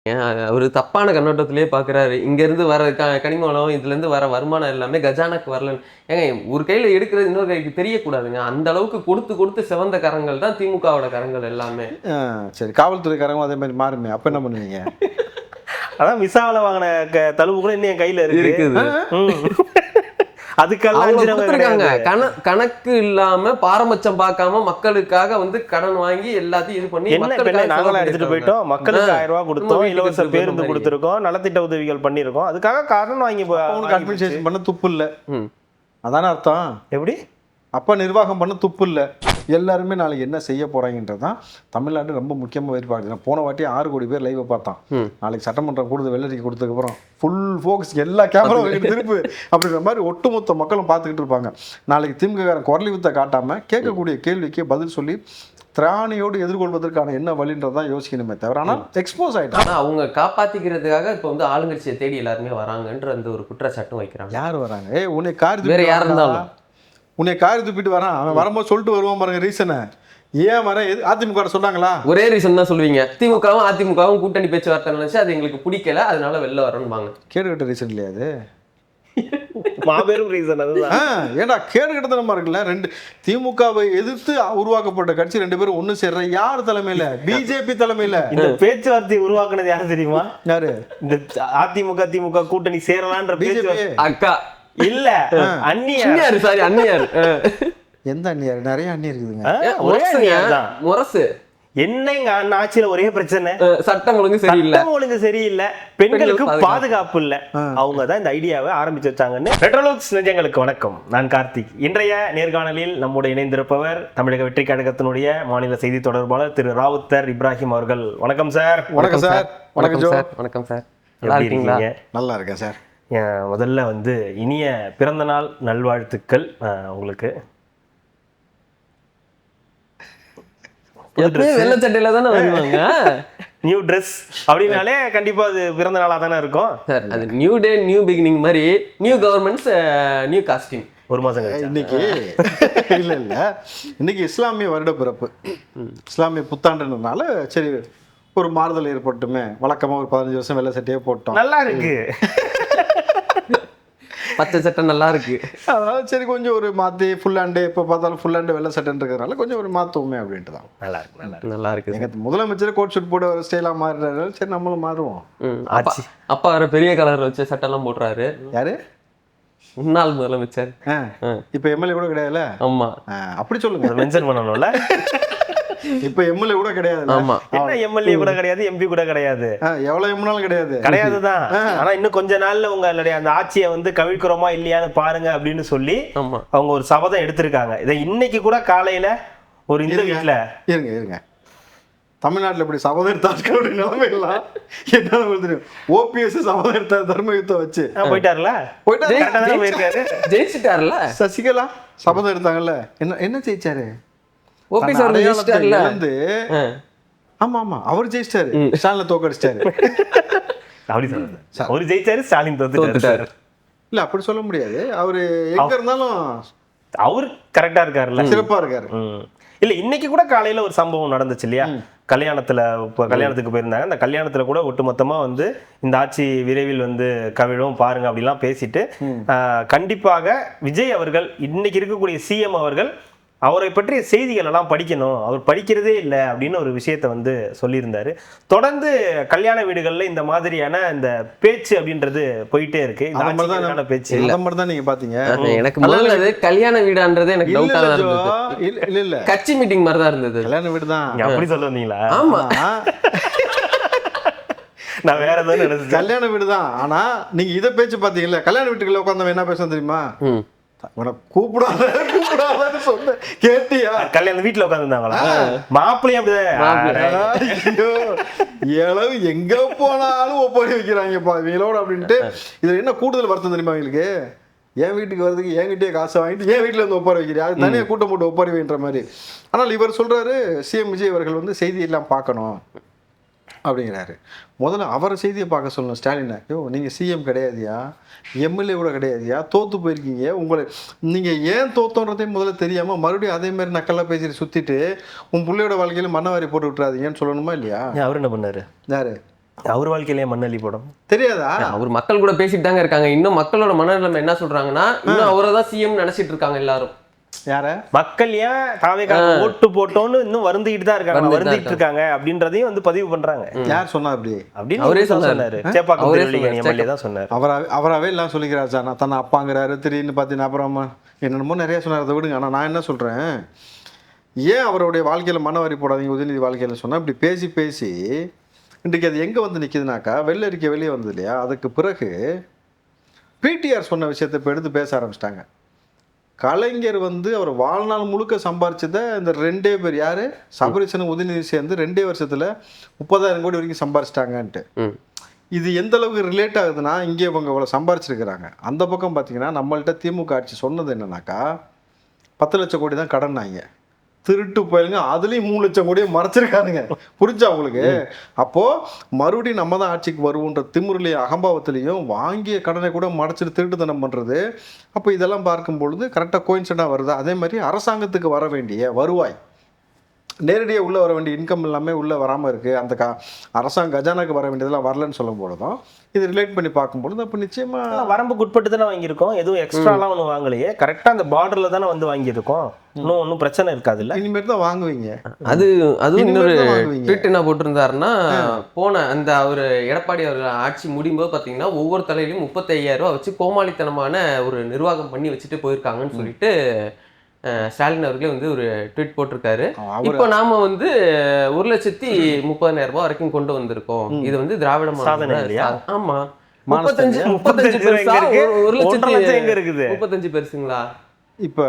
ஒரு தப்பான கண்ணோட்டத்திலேயே பார்க்குறாரு. இங்கேருந்து வர கனிம வளம், இதுலேருந்து வர வருமானம் எல்லாமே கஜானாக்கு வரலன்னு. ஏங்க ஒரு கையில எடுக்கிறது இன்னொரு கைக்கு தெரியக்கூடாதுங்க. அந்த அளவுக்கு கொடுத்து கொடுத்து சிவந்த கரங்கள் தான் திமுகவோட கரங்கள் எல்லாமே. சரி, காவல்துறைக்காரங்க அதே மாதிரி மாறுமே. அப்ப என்ன பண்ணுவீங்க? அதான் விசாவில் வாங்கின தழுவு கூட இன்னும் என் கையில இருக்குது. அதுக்கெல்லாம் கணக்கு இல்லாம பாரபட்சம் பார்க்காம மக்களுக்காக வந்து கடன் வாங்கி எல்லாத்தையும் இது பண்ணி நாங்களும் எடுத்துட்டு போயிட்டோம். மக்களுக்கு 1000 ரூபாய் கொடுத்தோம், இலவச பேருந்து கொடுத்துருக்கோம், நலத்திட்ட உதவிகள் பண்ணிருக்கோம். அதுக்காக கடன் வாங்கி அட்மினிஸ்ட்ரேஷன் பண்ண துப்பு இல்ல, அதான அர்த்தம். எப்படி அப்ப நிர்வாகம் பண்ண துப்பு இல்ல. எல்லாருமே நாளைக்கு என்ன செய்ய போறாங்கன்றதான் தமிழ்நாடு ரொம்ப முக்கியமாக எதிர்பார்க்குது. போன வாட்டி 6 கோடி பேர் லைவை பார்த்தான். நாளைக்கு சட்டமன்றம் கொடுத்து வெள்ளரிக்கை கொடுத்ததுக்கப்புறம் ஃபுல் ஃபோக்கஸ் எல்லா கேமராவும் திருப்பு அப்படின்ற மாதிரி ஒட்டுமொத்த மக்களும் பார்த்துக்கிட்டு இருப்பாங்க. நாளைக்கு திமுககாரன் குரலி வித்தை காட்டாம கேட்கக்கூடிய கேள்விக்கு பதில் சொல்லி திராணியோடு எதிர்கொள்வதற்கான என்ன வழின்றதான் யோசிக்கணுமே தவிர, ஆனால் எக்ஸ்போஸ் ஆகிட்டாங்க. அவங்க காப்பாற்றிக்கிறதுக்காக இப்போ வந்து ஆளுங்கட்சியை தேடி எல்லாருமே வராங்கன்ற அந்த ஒரு குற்றச்சாட்டும் வைக்கிறாங்க. யார் வராங்க? உன்னை காரி வேற யார் இருந்தாலும் உன்னை காரி துப்பிட்டு வரான். அவன் வரும்போது சொல்லிட்டு வருவான் பாருங்க ரீசனை. ஏன் வர அதிமுக சொன்னாங்களா? ஒரே ரீசன் தான் சொல்லுவீங்க. திமுகவும் அதிமுகவும் கூட்டணி பேச்சுவார்த்தை நினைச்சு அது எங்களுக்கு பிடிக்கல, அதனால வெளில வரணும்பாங்க. கேடுகட்ட ரீசன் இல்லையா அது? மாபெரும் ரீசன் அதுதான். ஏன்னா கேடுகட்டத்தனமா இருக்குல்ல. ரெண்டு திமுகவை எதிர்த்து உருவாக்கப்பட்ட கட்சி 2 பேரும் ஒண்ணு சேர்ற யார் தலைமையில? பிஜேபி தலைமையில. இந்த பேச்சுவார்த்தையை உருவாக்குனது யாரு தெரியுமா? யாரு? இந்த அதிமுக திமுக கூட்டணி சேரலான்ற பிஜேபி. அக்கா இல்ல, அண்ணியாரு. சாரி, அண்ணியாரு. எந்த அண்ணியாரு? நிறைய அண்ணி இருக்குதுங்க. முரசு என்ன எங்க ஆட்சியில ஒரே பிரச்சனை, சட்டம் ஒழுங்கு சரியில்லை, பெண்களுக்கு பாதுகாப்பு இல்ல. அவங்க தான் இந்த ஐடியாவை ஆரம்பிச்சு வச்சாங்கன்னு. ரெட்ரோலுக்ஸ் நெஞ்சங்களுக்கு வணக்கம், நான் கார்த்திக். இன்றைய நேர்காணலில் நம்முடைய இணைந்திருப்பவர் தமிழக வெற்றி கழகத்தினுடைய மாநில செய்தி தொடர்பாளர் திரு ராவுத்தர் இப்ராஹிம் அவர்கள். வணக்கம் சார். வணக்கம் சார். வணக்கம் சார். வணக்கம் சார். நல்லா இருக்கீங்களா? நல்லா இருக்கேன் சார். முதல்ல வந்து இனிய பிறந்தநாள் நல்வாழ்த்துக்கள் உங்களுக்கு. வெள்ளை சட்டையில தானே வருவாங்க. நியூ ட்ரெஸ் அப்படின்னாலே கண்டிப்பா அது பிறந்த நாளா தானே இருக்கும் சார். அது நியூ டே நியூ பிகினிங் மாதிரி நியூ கவர்மெண்ட்ஸ் நியூ காஸ்டியூம். ஒரு மாசம் இன்னைக்கு இல்ல இன்னைக்கு இஸ்லாமிய வருட பிறப்பு, இஸ்லாமிய புத்தாண்டுனால சரி ஒரு மாறுதல் ஏற்பட்டுமே. வழக்கமா ஒரு 15 வருஷம் வெள்ளை சட்டையே போட்டோம். நல்லா இருக்கு, பச்சை சட்டை நல்லா இருக்கு. அதனால சரி கொஞ்சம் ஒரு மாற்றி ஃபுல் ஹேண்டு, எப்போ பார்த்தாலும் ஃபுல் ஹேண்டு வெள்ளை சட்டைன்னு இருக்கிறதுனால கொஞ்சம் ஒரு மாற்றுவோமே அப்படின்ட்டு தான். நல்லா இருக்கு. நல்லா இருக்கு. எங்கள் முதலமைச்சர் கோட் ஷூட் போட்டு ஒரு ஸ்டைலாக மாறுறாரு. சரி நம்மளும் மாறுவோம். அப்பா வேற பெரிய கலர் வச்சு சட்டெல்லாம் போடுறாரு. யாரு? முன்னாள் முதலமைச்சர். இப்போ எம்எல்ஏ கூட கிடையாதுல்ல? ஆமா, அப்படி சொல்லுங்க. மென்ஷன் பண்ணணும்ல. இப்ப எம்எல்ஏ கூட கிடையாது. ஆமா, என்ன எம்எல்ஏ கூட கிடையாது, எம்பி கூட கிடையாது, எவ்வளவு எம்னாலும் கிடையாதுதான். ஆனா இன்னும் கொஞ்ச நாள்ல உங்களுடைய அந்த ஆட்சியை வந்து கவிழ்க்கிறோமா இல்லையான்னு பாருங்க அப்படின்னு சொல்லி அவங்க ஒரு சபதம் எடுத்திருக்காங்க. இதை இன்னைக்கு கூட காலையில ஒரு இந்த வீட்டுல இருங்க தமிழ்நாட்டுல இப்படி சபதம் எடுத்தாரு நிலைமை எல்லாம் என்ன தெரியும். ஓபிஎஸ் சபதம் எடுத்தாரு தர்ம யுத்தம் வச்சு போயிட்டாருல, போயிருக்காரு, ஜெயிச்சுட்டாருல. சசிகலா சபதம் எடுத்தாங்கல்ல, என்ன ஜெயிச்சாரு? ஆமா ஆமா அவர் ஜெயிச்சிட்டாரு, ஸ்டாலின் தோக்கடிச்சிட்டாரு. அப்படி சொல்லுங்க, அவர் ஜெயிச்சாரு, ஸ்டாலின் தோத்துட்டாரு. இல்ல அப்படி சொல்ல முடியாது. அவரு எங்க இருந்தாலும் அவரு கரெக்டா இருக்காருல்ல, சிறப்பா இருக்காரு. இல்ல இன்னைக்கு கூட காலையில ஒரு சம்பவம் நடந்துச்சு இல்லையா? கல்யாணத்துக்கு போயிருந்தாங்க. அந்த கல்யாணத்துல கூட ஒட்டுமொத்தமா வந்து இந்த ஆட்சி விரைவில் வந்து கவிழும் பாருங்க அப்படிலாம் பேசிட்டு, கண்டிப்பாக விஜய் அவர்கள் இன்னைக்கு இருக்கக்கூடிய சிஎம் அவர்கள் அவரை பற்றிய செய்திகள் எல்லாம் படிக்கணும், அவர் படிக்கிறதே இல்லை அப்படின்னு ஒரு விஷயத்த வந்து சொல்லியிருந்தாரு. தொடர்ந்து கல்யாண வீடுகள்ல இந்த மாதிரியான இந்த பேச்சு அப்படின்றது போயிட்டே இருக்கு. பேச்சு தான் நீங்க பாத்தீங்க. எனக்கு முதல்ல கல்யாண வீடான்றது எனக்கு டவுட்டா தான் இருந்தது. இல்ல கட்சி மீட்டிங் மாதிரி தான் இருந்தது. கல்யாண வீடு தான் அப்படி சொல்ல வந்தீங்களா? ஆமா, நான் வேற ஏதாவது நினைச்சேன். கல்யாண வீடு தான். ஆனா நீங்க இதை பேச்சு பாத்தீங்கல்ல, கல்யாண வீட்டுக்குள்ள உட்காந்து என்ன பேச தெரியுமா? கூப்பிடாத சொன்ன கேட்டியா? கல்யாணம் வீட்டுல உட்காந்துருந்தாங்களா? மாப்பிள்ளையும் எளவு எங்க போனாலும் ஒப்பாரி வைக்கிறாங்கப்பா இவங்களோட அப்படின்ட்டு. இதுல என்ன கூடுதல் வருத்தம் தெரியுமா அவங்களுக்கு? என் வீட்டுக்கு வரதுக்கு என்கிட்டயே காசை வாங்கிட்டு என் வீட்டுல இருந்து ஒப்பாரி வைக்கிறேன், அது தனியாக கூட்டம் போட்டு ஒப்பாரி வைன்ற மாதிரி. ஆனால் இவர் சொல்றாரு, சிஎம் விஜய் அவர்கள் வந்து செய்தி எல்லாம் பார்க்கணும் அப்படிங்கிறாரு. முதல்ல அவரை செய்தியை பார்க்க சொல்லணும் ஸ்டாலினை. நீங்கள் சிஎம் கிடையாதியா, எம்எல்ஏ கூட கிடையாதியா, தோற்று போயிருக்கீங்க, உங்களை நீங்கள் ஏன் தோத்தோன்றதையும் முதல்ல தெரியாமல் மறுபடியும் அதே மாதிரி நக்கெல்லாம் பேசிட்டு சுற்றிட்டு உன் பிள்ளையோட வாழ்க்கையில் மண்ணவாரி போட்டு விட்டுறாதீங்கன்னு சொல்லணுமா இல்லையா? அவர் என்ன பண்ணாரு? யாரு? அவர் வாழ்க்கையிலேயே மண்ணள்ளி போடும் தெரியாதா? அவர் மக்கள் கூட பேசிட்டு தாங்க இருக்காங்க. இன்னும் மக்களோட மனநிலைமை என்ன சொல்றாங்கன்னா, இன்னும் அவரை தான் சிஎம் நினைச்சிட்டு இருக்காங்க எல்லாரும். யார மக்கள் ஏன் தாவேக்காக ஓட்டு போட்டோன்னு இன்னும் வருந்திக்கிட்டு தான் இருக்காங்க, வருந்திட்டு இருக்காங்க அப்படின்றதையும் வந்து பதிவு பண்றாங்க. யார் சொன்னா அப்படி? அப்படின்னு அவரே சொன்னாரு. சேப்பாக்கம் திருவள்ளிக்கணி எம்எல்ஏ தான் சொன்னாரு. அவராவே எல்லாம் சொல்லிக்கிறார் சார். நான் தன்னை அப்பாங்கிறாரு, திடீர்னு பார்த்தீங்கன்னா அப்புறமா என்னென்னமோ நிறைய சொன்னார். அதை விடுங்க. ஆனால் நான் என்ன சொல்றேன், ஏன் அவருடைய வாழ்க்கையில மனவரி போடாதீங்க உதயநிதி வாழ்க்கையில சொன்னா இப்படி பேசி பேசி இன்றைக்கு அது எங்க வந்து நிக்குதுனாக்கா, வெள்ளை அறிக்கை வெளியே வந்தது இல்லையா, அதுக்கு பிறகு பிடிஆர் சொன்ன விஷயத்தை இப்போ எடுத்து பேச ஆரம்பிச்சிட்டாங்க. கலைஞர் வந்து அவர் வாழ்நாள் முழுக்க சம்பாரிச்சதை இந்த 2 பேர் யாரு, சபரீசனும் உதயநிதி சேர்ந்து 2 வருஷத்துல 30,000 கோடி வரைக்கும் சம்பாரிச்சிட்டாங்கன்ட்டு. இது எந்த அளவுக்கு ரிலேட் ஆகுதுன்னா, இங்கே இவங்க இவ்வளோ சம்பாரிச்சிருக்கிறாங்க. அந்த பக்கம் பார்த்தீங்கன்னா நம்மள்ட்ட திமுக ஆட்சி சொன்னது என்னன்னாக்கா 10 லட்சம் கோடி தான் கடன்னாங்க. திருட்டு போயிருங்க, அதுலேயும் 3 லட்சம் கோடியை மறைச்சிருக்கானுங்க. புரிஞ்சா உங்களுக்கு? அப்போ மறுபடியும் நம்ம தான் ஆட்சிக்கு வருவோன்ற திமுறையும் அகம்பாவத்திலையும் வாங்கிய கடனை கூட மறைச்சிட்டு திருட்டுத்தனம் பண்ணுறது. அப்போ இதெல்லாம் பார்க்கும் பொழுது கரெக்டாக கோயின்சிடண்டாக வருதா? அதே மாதிரி அரசாங்கத்துக்கு வர வேண்டிய வருவாய், நேரடியாக உள்ளே வர வேண்டிய இன்கம் எல்லாமே உள்ளே வராமல் இருக்குது. அந்த அரசாங்க கஜானாக்கு வர வேண்டியதெல்லாம் வரலன்னு சொல்லும் பொழுதும் இது ரிலேட் பண்ணி பார்க்கும்பொழுது அப்போ நிச்சயமாக வரம்புக்கு உட்பட்டு தானே வாங்கியிருக்கோம். எதுவும் எக்ஸ்ட்ராலாம் ஒன்றும் வாங்கலையே, கரெக்டாக அந்த பார்டரில் தானே வந்து வாங்கியிருக்கோம். ஒன்றும் பிரச்சனை இருக்காது இல்லை. இனிமேல் தான் வாங்குவீங்க. அதுவும் இன்னொரு ட்வீட் என்ன போட்டிருந்தாருன்னா, போன அந்த அவர் எடப்பாடி அவர் ஆட்சி முடியும் போது பார்த்தீங்கன்னா ஒவ்வொரு தலையிலையும் 35,000 ரூபா வச்சு கோமாளித்தனமான ஒரு நிர்வாகம் பண்ணி வச்சுட்டு போயிருக்காங்கன்னு சொல்லிட்டு ஸ்டாலின் அவர்களே வந்து ஒரு ட்வீட் போட்டிருக்காரு. இப்போ நாம வந்து 1,30,30,000 ரூபாய் வரைக்கும் கொண்டு வந்திருக்கோம். இது வந்து திராவிட சாதனை இல்லையா? ஆமா, 35 பெருசா, 1,00,000 எங்க இருக்குது? 35 பெருசுங்களா? இப்போ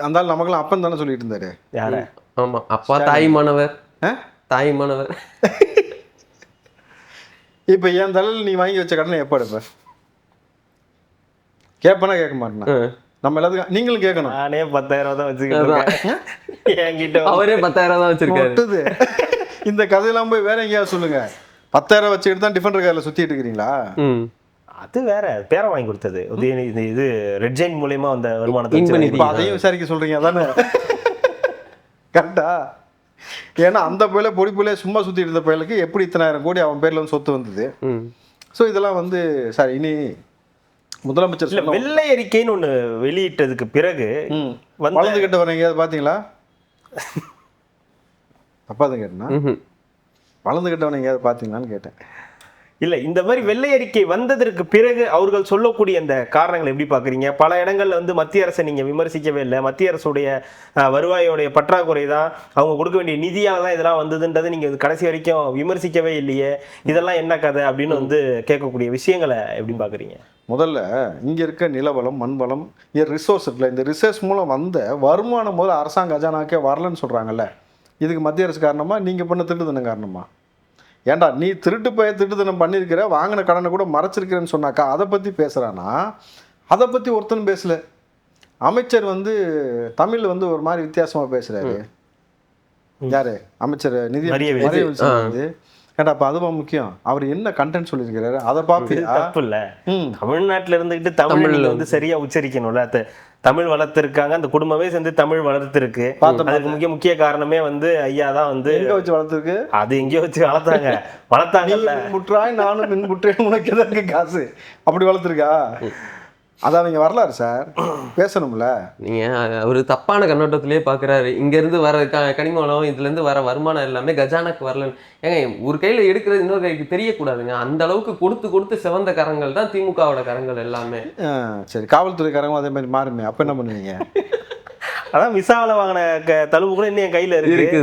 அந்த ஆள் நமக்கெல்லாம் அப்பன் தானே சொல்லிட்டு இருந்தாரு. யார? ஆமா, அப்பா தாய்மானவர், தாய்மானவர். இப்போ என் தலையில் நீ வாங்கி வச்ச கடனை எப்போ எடுப்ப? கேட்பனா கேட்க மாட்டேனா? நம்ம எல்லாத்துக்கும் நீங்களும் கேட்கணும். நானே 10,000 தான் வச்சுக்கிட்டேன். என்கிட்ட அவரே 10,000 தான் வச்சிருக்காரு. இந்த கதையெல்லாம் போய் வேற எங்கேயாவது சொல்லுங்க. 10,000 வச்சுக்கிட்டு தான் டிஃபன் காரில் சுத்திட்டு இருக்கிறீங்களா? அது வேற பேரை வாங்கி கொடுத்தது. இது ரெட் ஜெயின் மூலியமா வந்த வருமானத்தை அதையும் விசாரிக்க சொல்றீங்க அதானே? கரெக்டா? ஏன்னா அந்த பயில பொடி புள்ளைய சும்மா சுத்திட்டு இருந்த பயிலுக்கு எப்படி 10,000 கோடி அவன் பேர்ல வந்து சொத்து வந்தது. ஸோ இதெல்லாம் வந்து சார் இனி முதலமைச்சர் வெள்ளை அறிக்கைன்னு ஒண்ணு வெளியிட்டதுக்கு பிறகு வளர்ந்துகிட்ட வரீங்க, அதை பாத்தீங்களா? தப்பாதான் கேட்டேன்னா வளர்ந்துகிட்ட வரீங்க, அதை பாத்தீங்களான்னு கேட்டேன். இல்ல, இந்த மாதிரி வெள்ளை அறிக்கை வந்ததற்கு பிறகு அவர்கள் சொல்லக்கூடிய அந்த காரணங்களை எப்படி பாக்குறீங்க? பல இடங்கள்ல வந்து மத்திய அரசை நீங்க விமர்சிக்கவே இல்லை. மத்திய அரசுடைய வருவாயோடைய பற்றாக்குறை தான், அவங்க கொடுக்க வேண்டிய நிதியால தான் இதெல்லாம் வந்ததுன்றது நீங்க கடைசி வரைக்கும் விமர்சிக்கவே இல்லையே, இதெல்லாம் என்ன கதை அப்படின்னு வந்து கேட்கக்கூடிய விஷயங்களை எப்படி பாக்குறீங்க? முதல்ல இங்கே இருக்க நிலவளம், மண்வளம், இங்கே ரிசோர்ஸ் இருக்குல்ல, இந்த ரிசோர்ஸ் மூலம் வந்த வருமானம் முதல்ல அரசாங்க கஜானாக்கே வரலன்னு சொல்கிறாங்கல்ல. இதுக்கு மத்திய அரசு காரணமா, நீங்கள் பண்ண திருட்டுத்தனம் காரணமா? ஏன்டா நீ திருட்டுத்தனம் பண்ணியிருக்கிற, வாங்கின கடனை கூட மறைச்சிருக்கிறேன்னு சொன்னாக்கா அதை பற்றி பேசுகிறானா? அதை பற்றி ஒருத்தனும் பேசல. அமைச்சர் வந்து தமிழ் வந்து ஒரு மாதிரி வித்தியாசமாக பேசுகிறாரு. யாரு அமைச்சர்? நிதி வந்து ஏன்டா அப்போ அதுவா முக்கியம்? அவர் என்ன கண்டென்ட் சொல்லியிருக்கிறாரு அதை பார்ப்பீங்க. தப்பு இல்லை, தமிழ்நாட்டில் இருந்துக்கிட்டு தமிழ் வந்து சரியா உச்சரிக்கணும்ல. தமிழ் வளர்த்துருக்காங்க, அந்த குடும்பமே சேர்ந்து தமிழ் வளர்த்துருக்கு. அதுக்கு முக்கிய காரணமே வந்து ஐயா தான் வந்து எங்க வச்சு வளர்த்துருக்கு. அது எங்கேயோ வச்சு வளர்த்தாங்கல்ல. முற்றாய் நானும் மின் முற்றேன் உனக்கு எதற்கு காசு, அப்படி வளர்த்துருக்கா? அதான் நீங்க வரலாறு சார் பேசணும்ல. நீங்க ஒரு தப்பான கண்ணோட்டத்திலேயே பாக்குறாரு. இங்க இருந்து வர கனிமவளம், இதுல இருந்து வர வருமானம் எல்லாமே கஜானாக்கு வரலன்னு. ஏங்க, ஒரு கையில எடுக்கிறது இன்னொரு கைக்கு தெரியக்கூடாதுங்க. அந்த அளவுக்கு கொடுத்து கொடுத்து செவந்த கரங்கள் தான் திமுகவோட கரங்கள் எல்லாமே. சரி, காவல்துறைக்காரங்க அதே மாதிரி மாறுமே, அப்ப என்ன பண்ணுவீங்க? அதான் விசால வாங்கின தழுவு கூட இன்னும் என் கையில இருக்குது.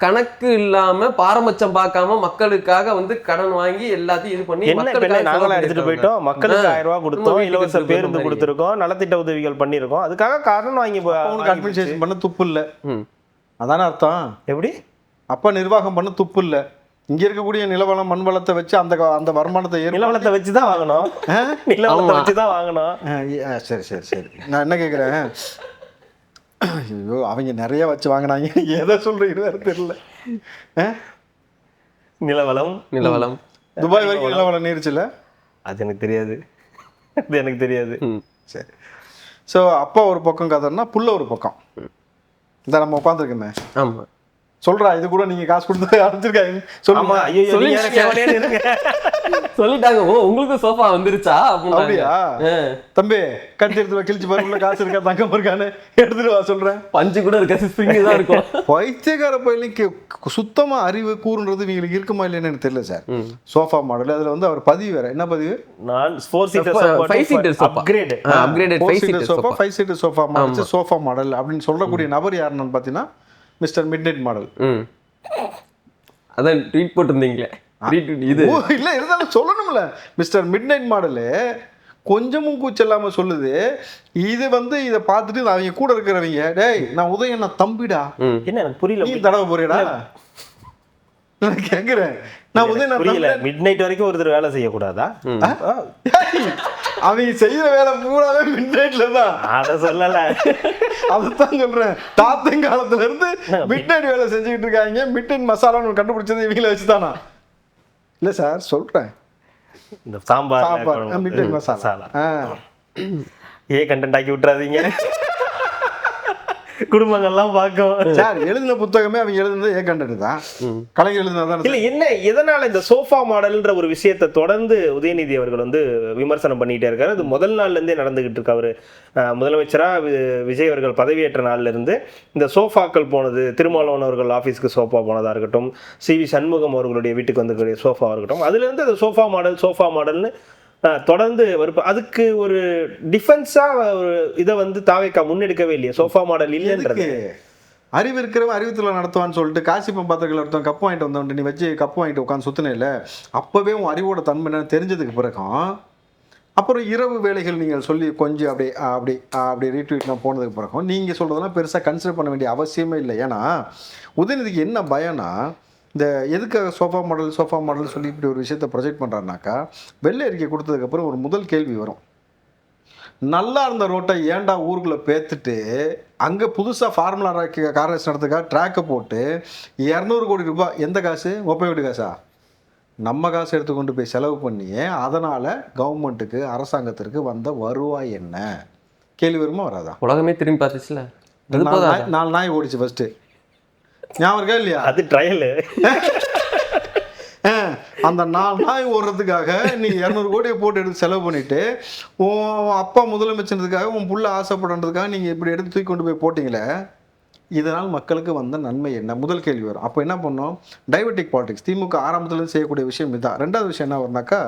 கணக்கு இல்லாம பாரபட்சம் பார்க்காம மக்களுக்காக வந்து கடன் வாங்கி எல்லாத்தையும் இது பண்ணி நாங்களா எடுத்துட்டு போயிட்டோம். மக்களுக்கு 1000 ரூபாய் கொடுத்தோம், இலவச பேருந்து கொடுத்துருக்கோம், நலத்திட்ட உதவிகள் பண்ணிருக்கோம். அதுக்காக கடன் வாங்கி அட்மினிஸ்ட்ரேஷன் பண்ண துப்பு இல்ல, அதான அர்த்தம்? எப்படி? அப்ப நிர்வாகம் பண்ண துப்பு இல்ல. இங்க இருக்கக்கூடிய நிலவளம் மண் வளத்தை வச்சு அந்த வருமானத்தை நிலவளத்தை வச்சுதான் வாங்கணும். நிலவளத்தை வச்சுதான் வாங்கணும். சரி சரி சரி, நான் என்ன கேக்குறேன், ஐயோ அவங்க நிறைய வச்சு வாங்கினாங்க, எதை சொல்றீங்க தெரியல. நிலவளம் துபாய் வரைக்கும் நிலவளம் நீர்ச்சுல, அது எனக்கு தெரியாது, அது எனக்கு தெரியாது. சரி, ஸோ அப்பா ஒரு பக்கம் கதைன்னா புள்ள ஒரு பக்கம். இந்த நம்ம உட்காந்துருக்கோமே ஆமா சொல்றா, இது கூட நீங்க காசு கொடுத்து அனுப்பிச்சிருக்காங்க ஆமா, சொல்லுங்க. ஐயோ, சொல்லி- நீங்க எனக்கு எவனே இருங்க. சொல்லிட்டாங்க. ஓ உங்களுக்கு சோஃபா வந்துருச்சா அப்படின்னாங்க. அப்படியா தம்பி, கட்டி எடுத்து கிழிச்சு பாரு, உள்ள காசு இருக்கா தங்கம் இருக்கான்னு எடுத்துட்டு வா சொல்றேன். பஞ்சு கூட இருக்காது, ஸ்ப்ரிங் தான் இருக்கும். பைத்தியக்கார பையனுக்கு சுத்தமா அறிவு கூறுன்றது இவங்களுக்கு இருக்குமா இல்லைன்னு எனக்கு தெரியல சார். சோஃபா மாடல் அதுல வந்து அவர் பதிவு வேற என்ன பதிவு, நான் 4 seater 5 seater sofa. upgrade. Upgraded 5 seater sofa sofa. 5 seater sofa model sofa model அப்படின்னு சொல்லக்கூடிய நபர் யாருன்னு பார்த்தீங்கன்னா மிஸ்டர் மிட்நைட் மாடல். அதான் ட்வீட் போட்டிருந்தீங்களே, retweet இது. ஓ இல்ல இருந்தாலும் சொல்லணும்ல, மிஸ்டர் மிட்நைட் மாடலு கொஞ்சமும் கூச்சல்லாம சொல்லுது. இது வந்து இதை பார்த்துட்டு அவங்க கூட இருக்கிறவங்க, டேய் நான் உதயண்ணா தம்பிடா, என்ன எனக்கு புரியல. நீ தடவை போறியடா நான் கேட்கிறேன். நான் உதயண்ணா புரியல. தம்பி, மிட் நைட் வரைக்கும் ஒருத்தர் வேலை செய்யக்கூடாதா? அவங்க செய்யற வேலை பூராவே மிட்நைட்ல தான். அத சொல்லல. அதுதான் சொல்றேன், தாத்தங்காலத்துல இருந்து மிட்நைட் வேலை செஞ்சுக்கிட்டு இருக்காங்க. மிட்நைட் மசாலான்னு கண்டுபிடிச்சது இவங்கள வச்சுதானா? இல்ல சார் சொல்றேன், இந்த சாம்பார் சாப்பாடு மிட்நைட் மசாலா. ஏ கண்டென்ட் ஆக்கி விட்டுறாதீங்க, குடும்பங்கள்லாம் பார்க்கும். சார் எழுதின புத்தகமே அவங்க எழுதுனது ஏ கண்டென்ட் தான், கலைஞர் எழுதினதான். இல்ல என்ன எதனால இந்த சோஃபா மாடல்ன்ற ஒரு விஷயத்தை தொடர்ந்து உதயநிதி அவர்கள் வந்து விமர்சனம் பண்ணிட்டே இருக்காரு. அது முதல் நாள்ல இருந்தே நடந்துகிட்டு இருக்கு. அவரு முதலமைச்சரா விஜய் அவர்கள் பதவியேற்ற நாள்ல இருந்து இந்த சோஃபாக்கள் போனது, திருமாவளவன் அவர்கள் ஆபீஸ்க்கு சோஃபா போனதா இருக்கட்டும், CV சண்முகம் அவர்களுடைய வீட்டுக்கு வந்து சோஃபா இருக்கட்டும், அதுல இருந்து அது சோஃபா மாடல்னு தொடர்ந்து அதுக்கு ஒரு டிஃபென்ஸா ஒரு இதை வந்து தாவேக்கா முன்னெடுக்கவே இல்லையா? சோஃபா மாடல் இல்லைன்றது. அறிவு இருக்கிறவன் அறிவுத்துல நடத்துவான்னு சொல்லிட்டு காசிப்பம் பாத்திரங்கள் ஒருத்தன் கப்பு வாங்கிட்டு வந்தவன் நீ வச்சு கப்பு வாங்கிட்டு உட்காந்து சுத்தினே இல்லை, அப்பவே உன் அறிவோட தன்மை என்னன்னு தெரிஞ்சதுக்கு பிறகும் அப்புறம் இரவு வேலைகள் நீங்கள் சொல்லி கொஞ்சம் அப்படி ரீட்வீட்லாம் போனதுக்கு பிறகும் நீங்கள் சொல்கிறதெல்லாம் பெருசாக கன்சிடர் பண்ண வேண்டிய அவசியமே இல்லை. ஏன்னா உதயநிதிக்கு என்ன பயம்னா, இந்த எதுக்காக சோஃபா மாடல் சொல்லி இப்படி ஒரு விஷயத்தை ப்ரொஜெக்ட் பண்ணுறாருனாக்கா, வெள்ளை அறிக்கை கொடுத்ததுக்கப்புறம் ஒரு முதல் கேள்வி வரும், நல்லா இருந்த ரோட்டை ஏன்டா ஊருக்குள்ளே பேத்துட்டு அங்கே புதுசாக ஃபார்முலா கார் ரேஸ் நடத்துக்காக ட்ராக்கை போட்டு 200 கோடி ரூபாய், எந்த காசு, ஒப்பை வீட்டு காசா, நம்ம காசு எடுத்துக்கொண்டு போய் செலவு பண்ணியே அதனால் கவர்மெண்ட்டுக்கு அரசாங்கத்திற்கு வந்த வருவாய் என்ன கேள்வி வருமா வராதா? உலகமே திரும்பி பார்த்துச்சுல. 4 நாய் ஓடிச்சு ஃபர்ஸ்ட்டு, ஞாபகம் இருக்கா இல்லையா? அது ட்ரையல். அந்த 4 நாய் ஓடுறதுக்காக நீ 200 கோடியை போட்டு எடுத்து செலவு பண்ணிட்டு உன் அப்பா முதலமைச்சதுக்காக உன் புள்ள ஆசைப்படுறதுக்காக நீங்கள் இப்படி எடுத்து தூக்கி கொண்டு போய் போட்டிங்களே, இதனால் மக்களுக்கு வந்த நன்மை என்ன? முதல் கேள்வி வரும். அப்போ என்ன பண்ணோம், டைவர்டிக் பாலிடிக்ஸ். திமுக ஆரம்பத்துலேருந்து செய்யக்கூடிய விஷயம் இதுதான். ரெண்டாவது விஷயம் என்ன வரும்னாக்கா,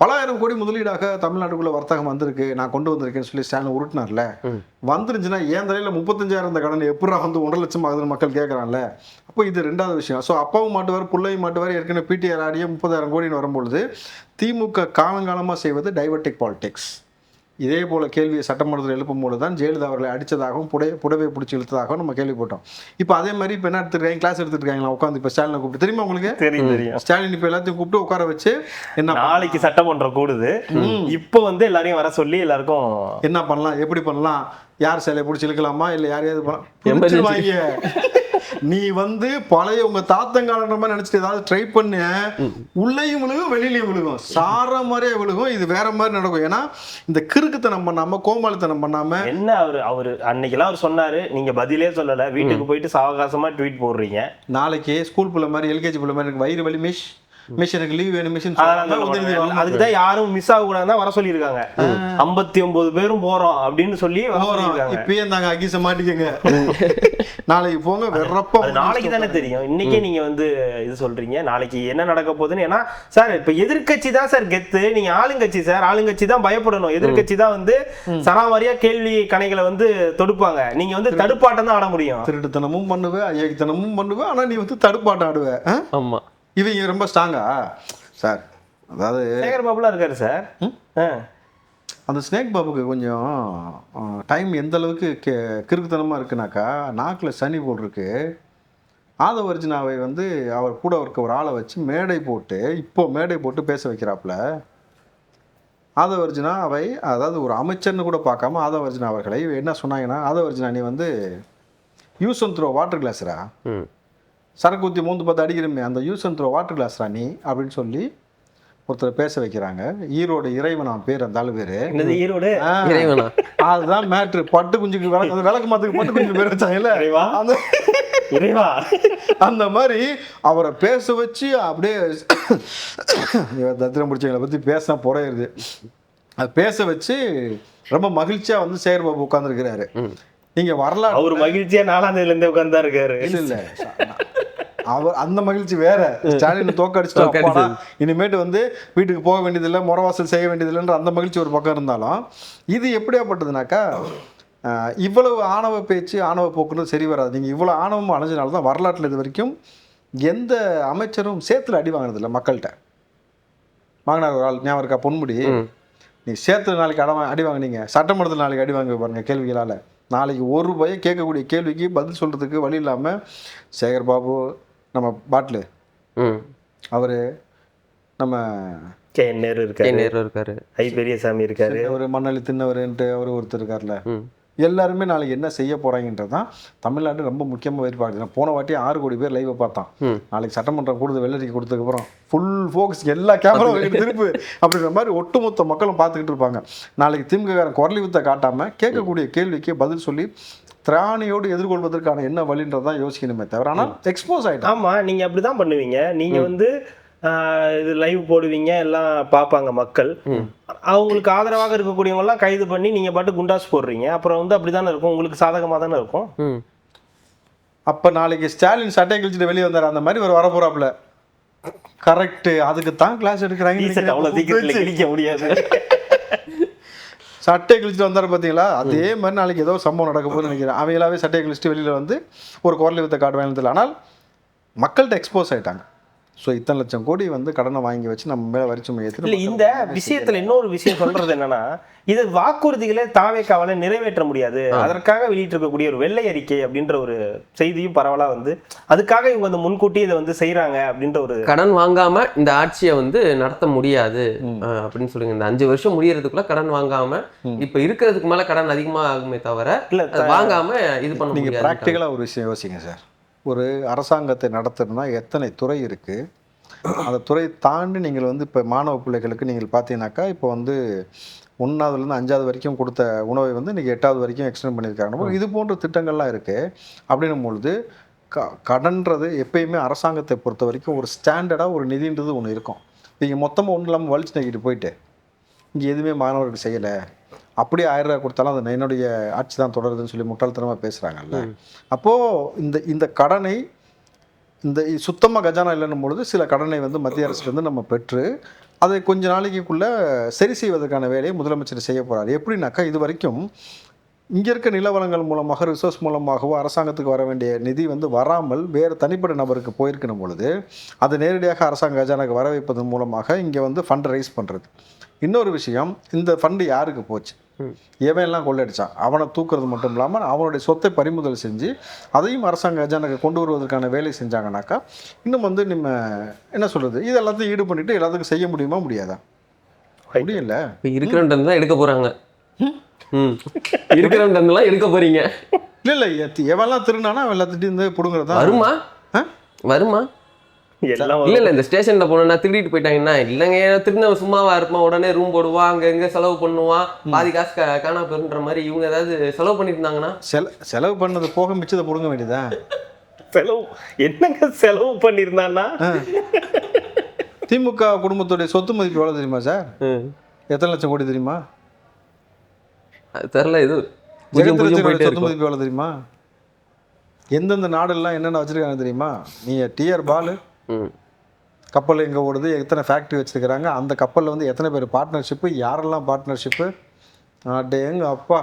பல ஆயிரம் கோடி முதலீடாக தமிழ்நாட்டுக்குள்ள வர்த்தகம் வந்திருக்கு, நான் கொண்டு வந்திருக்கேன்னு சொல்லி ஸ்டாலின் உருட்டினார்ல, வந்துருந்துச்சுன்னா ஏன் தலையில் 35,000 இந்த கடன் எப்படா வந்து 1.5 லட்சம் ஆகுதுன்னு மக்கள் கேட்குறான்ல. அப்போ இது ரெண்டாவது விஷயம். ஸோ அப்பாவும் மாட்டுவார், பிள்ளையும் மாட்டுவார். ஏற்கனவே PTR ஆடிய 30,000 கோடின்னு வரும்பொழுது திமுக காலங்காலமாக செய்வது டைவர்டிக் பாலிடிக்ஸ். இதே போல கேள்வியை சட்டமன்றத்தில் எழுப்பும்போது தான் ஜெயலலிதா அவர்களை அடித்ததாகவும் புடவை பிடிச்சி இழுத்ததாகவும் நம்ம கேள்விப்பட்டோம். இப்போ அதே மாதிரி இப்போ என்ன எடுத்துருக்காங்க, கிளாஸ் எடுத்துருக்காங்களா உட்காந்து. இப்போ ஸ்டாலினை கூப்பிட்டு, தெரியுமா உங்களுக்கு? தெரியும். ஸ்டாலின் இப்போ எல்லாத்தையும் கூப்பிட்டு உட்கார வச்சு என்ன நாளைக்கு சட்டமன்றம் கூடுது, இப்போ வந்து எல்லாரையும் வர சொல்லி எல்லாருக்கும் என்ன பண்ணலாம், எப்படி பண்ணலாம், யார் சிலையை பிடிச்சி இழுக்கலாமா, இல்லை யாரையாவது பண்ணலாம். நீ வந்து பழைய உங்க தாத்தங்காலன்ற மாதிரி நினைச்சிட்டு ஏதாவது ட்ரை பண்ண, உள்ளேயும் விழுகும் வெளியிலையும் விழுகும், சார மாதிரியே விழுகும். இது வேற மாதிரி நடக்கும். ஏன்னா இந்த கிறுக்குத்தனம் பண்ணாம, கோமாளித்தனம் பண்ணாம என்ன அவரு அன்னைக்கெல்லாம் அவர் சொன்னாரு, நீங்க பதிலே சொல்லல, வீட்டுக்கு போயிட்டு சாவகாசமா ட்வீட் போடுறீங்க. நாளைக்கு ஸ்கூல் பிள்ளை மாதிரி, LKG பிள்ளை மாதிரி எனக்கு வயிறு வலி மிஷ் எனக்கு லீவ் வேணும் மிஷின், அதுக்குதான் யாரும் மிஸ் ஆக கூடாதுதான் வர சொல்லியிருக்காங்க. 59 பேரும் போறோம் அப்படின்னு சொல்லி இப்பயே நாங்க அகிச மாட்டிக்கங்க, நாளைக்கு போங்க வெறப்பா. நாளைக்கு தானே தெரியும். இன்னைக்கே நீங்க வந்து இது சொல்றீங்க, நாளைக்கு என்ன நடக்க போகுதுன்னு. ஏன்னா சார் இப்ப எதிர்கட்சி தான் சார் கெத்து, நீங்க ஆளுங்கட்சி சார், ஆளுங்கட்சி தான் பயப்படணும். எதிர்கட்சி தான் வந்து சராமாரியா கேள்வி கணைகளை வந்து தொடுப்பாங்க. நீங்க வந்து தடுப்பாட்டம் தான் ஆட முடியும். திருட்டுத்தனமும் பண்ணுவேன், அயோக்கியத்தனமும் பண்ணுவேன், ஆனா நீ வந்து தடுப்பாட்டம் ஆடுவேன். ஆமா, இவங்க ரொம்ப ஸ்ட்ராங்கா சார். அதாவது சேகர் பாபுலாம் இருக்காரு சார். அந்த ஸ்னேக் பாபுக்கு கொஞ்சம் டைம் எந்த அளவுக்கு கிறுக்குத்தனமாக இருக்குனாக்கா, நாக்கில் சனி போட்டிருக்கு. ஆதவர்ஜினாவை வந்து அவர் கூட இருக்க ஒரு ஆளை வச்சு மேடை போட்டு பேச வைக்கிறாப்புல. ஆதவர்ஜினா அவை, அதாவது ஒரு அமைச்சர்னு கூட பார்க்காம ஆதவர்ஜினா அவர்களை என்ன சொன்னாங்கன்னா, ஆதவர்ஜினா நீ வந்து யூஸ் அண்ட் த்ரோ வாட்டர் கிளாஸ்ரா, சரக்கு ஊற்றி மூந்து பார்த்து அடிக்கிறமே, அந்த யூஸ் அண்ட் த்ரோ வாட்டர் கிளாஸ்ரா நீ அப்படின்னு சொல்லி ஒருத்தர் பேச வைக்கிறாங்க. ஈரோடு இறைவன் பேர், அந்த ஆளு பேரு. என்னது ஈரோடு? இறைவனா? அதுதான் மேட்ரு. பட்டு குஞ்சுக்கு விளக்கு, அந்த விளக்கு மாத்துக்கு பட்டு குஞ்சு பேர் வச்சாங்கல்ல, அந்த இறைவா அந்த மாதிரி அவரை பேச வச்சு அப்படியே தத்திரம் பிடிச்சவங்களை பற்றி பேசினா புறையிறது. அது பேச வச்சு ரொம்ப மகிழ்ச்சியா வந்து சேகர் பாபு உட்கார்ந்துருக்கிறாரு. நீங்க வரலாறு அவர் மகிழ்ச்சியா 4ஆம் தேதியில உட்கார்ந்தா இருக்காரு. இல்ல அவர் அந்த மகிழ்ச்சி வேற. ஸ்டாலின் தோக்கடிச்சுட்டு இனிமேட்டு வந்து வீட்டுக்கு போக வேண்டியதில்லை, முறவாசல் செய்ய வேண்டியதில்லைன்ற அந்த மகிழ்ச்சி ஒரு பக்கம் இருந்தாலும், இது எப்படியாப்பட்டதுனாக்கா இவ்வளவு ஆணவ பேச்சு, ஆணவ போக்குன்னு சரி வராது. நீங்கள் இவ்வளோ ஆணவம் அணைஞ்சனால தான் வரலாற்றில் இது வரைக்கும் எந்த அமைச்சரும் சேத்துல அடி வாங்கினதில்லை மக்கள்கிட்ட. வாங்கினார் ஒரு ஆள் ஞாபகம் இருக்கா? பொன்முடி. நீ சேத்துல நாளைக்கு அடி வாங்கினீங்க, சட்டமன்றத்தில் நாளைக்கு அடி வாங்க பாருங்க கேள்விகளால். நாளைக்கு ஒரு பையன் கேட்கக்கூடிய கேள்விக்கு பதில் சொல்கிறதுக்கு வழி இல்லாமல் சேகர் பாபு, நம்ம பாட்டிலு அவர், நம்ம நேரு இருக்காரு, ஐ பெரியசாமி இருக்காரு, ஒரு மண்ணலி தின்னவருன்ட்டு அவர் ஒருத்தர் இருக்கார்ல, எல்லாருமே நாளைக்கு என்ன செய்ய போறாங்கன்றது தான் தமிழ்நாடு ரொம்ப முக்கியமாக எதிர்பார்க்குது. போன வாட்டி 6 கோடி பேர் லைவை பார்த்தான். நாளைக்கு சட்டமன்றம் கொடுத்து வெள்ளரிக்கை கொடுத்ததுக்கப்புறம் ஃபுல் ஃபோக்கஸ் எல்லா கேமராவும் திருப்பு அப்படின்ற மாதிரி ஒட்டுமொத்த மக்களும் பார்த்துக்கிட்டு இருப்பாங்க. நாளைக்கு திமுககாரன் குரலி வித்தை காட்டாமல் கேட்கக்கூடிய கேள்விக்கு பதில் சொல்லி திராணியோடு எதிர்கொள்வதற்கான என்ன வழின்றதான் யோசிக்கணுமே தவிர, ஆனால் எக்ஸ்போஸ் ஆகிட்டோம். ஆமாம், நீங்கள் அப்படி தான் பண்ணுவீங்க. நீங்கள் வந்து இது லைவ் போடுவீங்க, எல்லாம் பார்ப்பாங்க மக்கள். அவங்களுக்கு ஆதரவாக இருக்கக்கூடியவங்கலாம் கைது பண்ணி நீங்கள் பாட்டு குண்டாஸ் போடுறீங்க. அப்புறம் வந்து அப்படி தானே இருக்கும், உங்களுக்கு சாதகமாக தானே இருக்கும். அப்போ நாளைக்கு ஸ்டாலின் சட்டை கழிச்சுட்டு வெளியே வந்தார், அந்த மாதிரி ஒரு வரப்போறாப்புல. கரெக்டு, அதுக்கு தான் கிளாஸ் எடுக்கிறாங்க. அவ்வளோ சீக்கிரத்தில் கிழிக்க முடியாது. சட்டை கழிச்சுட்டு வந்தார் பார்த்தீங்களா? அதே மாதிரி நாளைக்கு ஏதோ சம்பவம் நடக்க போகுதுன்னு நினைக்கிறேன். அவங்களாவே சட்டையை கழிச்சுட்டு வெளியில் வந்து ஒரு குரல் வித்தை காட்டுவாங்கன்னு தெரியல. ஆனால் மக்கள்கிட்ட எக்ஸ்போஸ் ஆகிட்டாங்க. ஸோ இத்தனை லட்சம் கோடி வந்து கடனை வாங்கி வச்சு நம்ம மேலே வரிச்சுமை ஏற்று. இல்லை, இந்த விஷயத்தில் இன்னொரு விஷயம் சொல்கிறது என்னன்னா, இது வாக்குறுதிகளை தாவேக்காவால நிறைவேற்ற முடியாது, அதற்காக வெளியிட்டிருக்கக்கூடிய ஒரு வெள்ளை அறிக்கை அப்படின்ற ஒரு செய்தியும் பரவலாக வந்து அதுக்காக இவங்க வந்து முன்கூட்டி இதை வந்து செய்கிறாங்க அப்படின்ற ஒரு. கடன் வாங்காம இந்த ஆட்சியை வந்து நடத்த முடியாது அப்படின்னு சொல்லுங்க. இந்த 5 வருஷம் முடியறதுக்குள்ள கடன் வாங்காம, இப்ப இருக்கிறதுக்கு மேல கடன் அதிகமா ஆகுமே தவிர இல்லை வாங்காம இது பண்ண முடியாது. நீங்கள் ப்ராக்டிக்கலாக ஒரு விஷயம் யோசிங்க சார். ஒரு அரசாங்கத்தை நடத்துறதுனா எத்தனை துறை இருக்குது, அந்த துறை தாண்டி நீங்கள் வந்து இப்போ மாணவ பிள்ளைகளுக்கு நீங்கள் பார்த்தீங்கன்னாக்கா, இப்போ வந்து 1ஆவதுலேருந்து 5ஆவது வரைக்கும் கொடுத்த உணவை வந்து இன்றைக்கி 8ஆவது வரைக்கும் எக்ஸ்டெண்ட் பண்ணியிருக்காங்க. இது போன்ற திட்டங்கள்லாம் இருக்குது. அப்படின்னும் பொழுது கடன்றது எப்பயுமே அரசாங்கத்தை பொறுத்த வரைக்கும் ஒரு ஸ்டாண்டர்டாக ஒரு நிதின்றது ஒன்று இருக்கும். நீங்கள் மொத்தமாக ஒன்றும் இல்லாமல் வலிச்சு நக்கிட்டு போயிட்டு இங்கே எதுவுமே மாணவர்களுக்கு செய்யலை, அப்படியே 1000 ரூபா கொடுத்தாலும் அது என்னுடைய ஆட்சி தான் தொடருதுன்னு சொல்லி முட்டாள்தனமாக பேசுகிறாங்கல்ல. அப்போது இந்த கடனை, இந்த சுத்தமாக கஜானா இல்லைன்னும் பொழுது சில கடனை வந்து மத்திய அரசுலேருந்து நம்ம பெற்று அதை கொஞ்ச நாளைக்குள்ளே சரி செய்வதற்கான வேலையை முதலமைச்சர் செய்ய போகிறார். எப்படின்னாக்கா, இது வரைக்கும் இங்கே இருக்க நிலவரங்கள் மூலமாக, ரிசோர்ஸ் மூலமாகவோ அரசாங்கத்துக்கு வர வேண்டிய நிதி வந்து வராமல் வேறு தனிப்பட்ட நபருக்கு போயிருக்கணும் பொழுது அதை நேரடியாக அரசாங்க கஜானாக்கு வர வைப்பதன் மூலமாக இங்கே வந்து ஃபண்ட் ரைஸ் பண்ணுறது. இன்னொரு விஷயம், இந்த ஃபண்டு யாருக்கு போச்சு, எவன்லாம் கொள்ளடிச்சான், அவனை தூக்குறது மட்டும் இல்லாமல் அவனுடைய சொத்தை பறிமுதல் செஞ்சு அதையும் அரசாங்க கஜானாக்கு கொண்டு வருவதற்கான வேலை செஞ்சாங்கனாக்கா இன்னும் வந்து நம்ம என்ன சொல்கிறது, இது எல்லாத்தையும் ஈடு பண்ணிவிட்டு எல்லாத்துக்கும் செய்ய முடியுமா? முடியாதா? முடியல. இப்போ இருக்கிறவன் தான் எடுக்க போகிறாங்க. இருக்கிறவன்லாம் எடுக்க போகிறீங்க. இல்லை எவெல்லாம் திருநானா எல்லாத்திட்டையும் இருந்து பிடுங்குறதா வருமா? வருமா? இல்ல இந்த ஸ்டேஷன்ல போனா திருடிட்டு போயிட்டாங்கன்னா, இல்லைங்க திருந்த சும்மாவா இருப்பான், உடனே ரூம் போடுவான், அங்க எங்க செலவு பண்ணுவான், பாதி காசு காணா போயிருன்ற மாதிரி இவங்க ஏதாவது செலவு பண்ணிட்டு இருந்தாங்கன்னா செலவு பண்ணது போக மிச்சத்தை பிடுங்க வேண்டியதா? செலவு என்னங்க செலவு பண்ணியிருந்தான்னா? திமுக குடும்பத்துடைய சொத்து மதிப்பு எவ்வளவு தெரியுமா சார்? எத்தனை லட்சம் கோடி தெரியுமா? தெரியல. இது சொத்து மதிப்பு எவ்வளவு தெரியுமா? எந்தெந்த நாடெல்லாம் என்னென்ன வச்சிருக்காங்க தெரியுமா? நீங்க டிஆர் பாலு கப்பல் எங்கே ஓடுது, எத்தனை ஃபேக்ட்ரி வச்சுருக்கிறாங்க, அந்த கப்பலில் வந்து எத்தனை பேர் பார்ட்னர்ஷிப்பு, யாரெல்லாம் பார்ட்னர்ஷிப்பு, எங்க அப்பா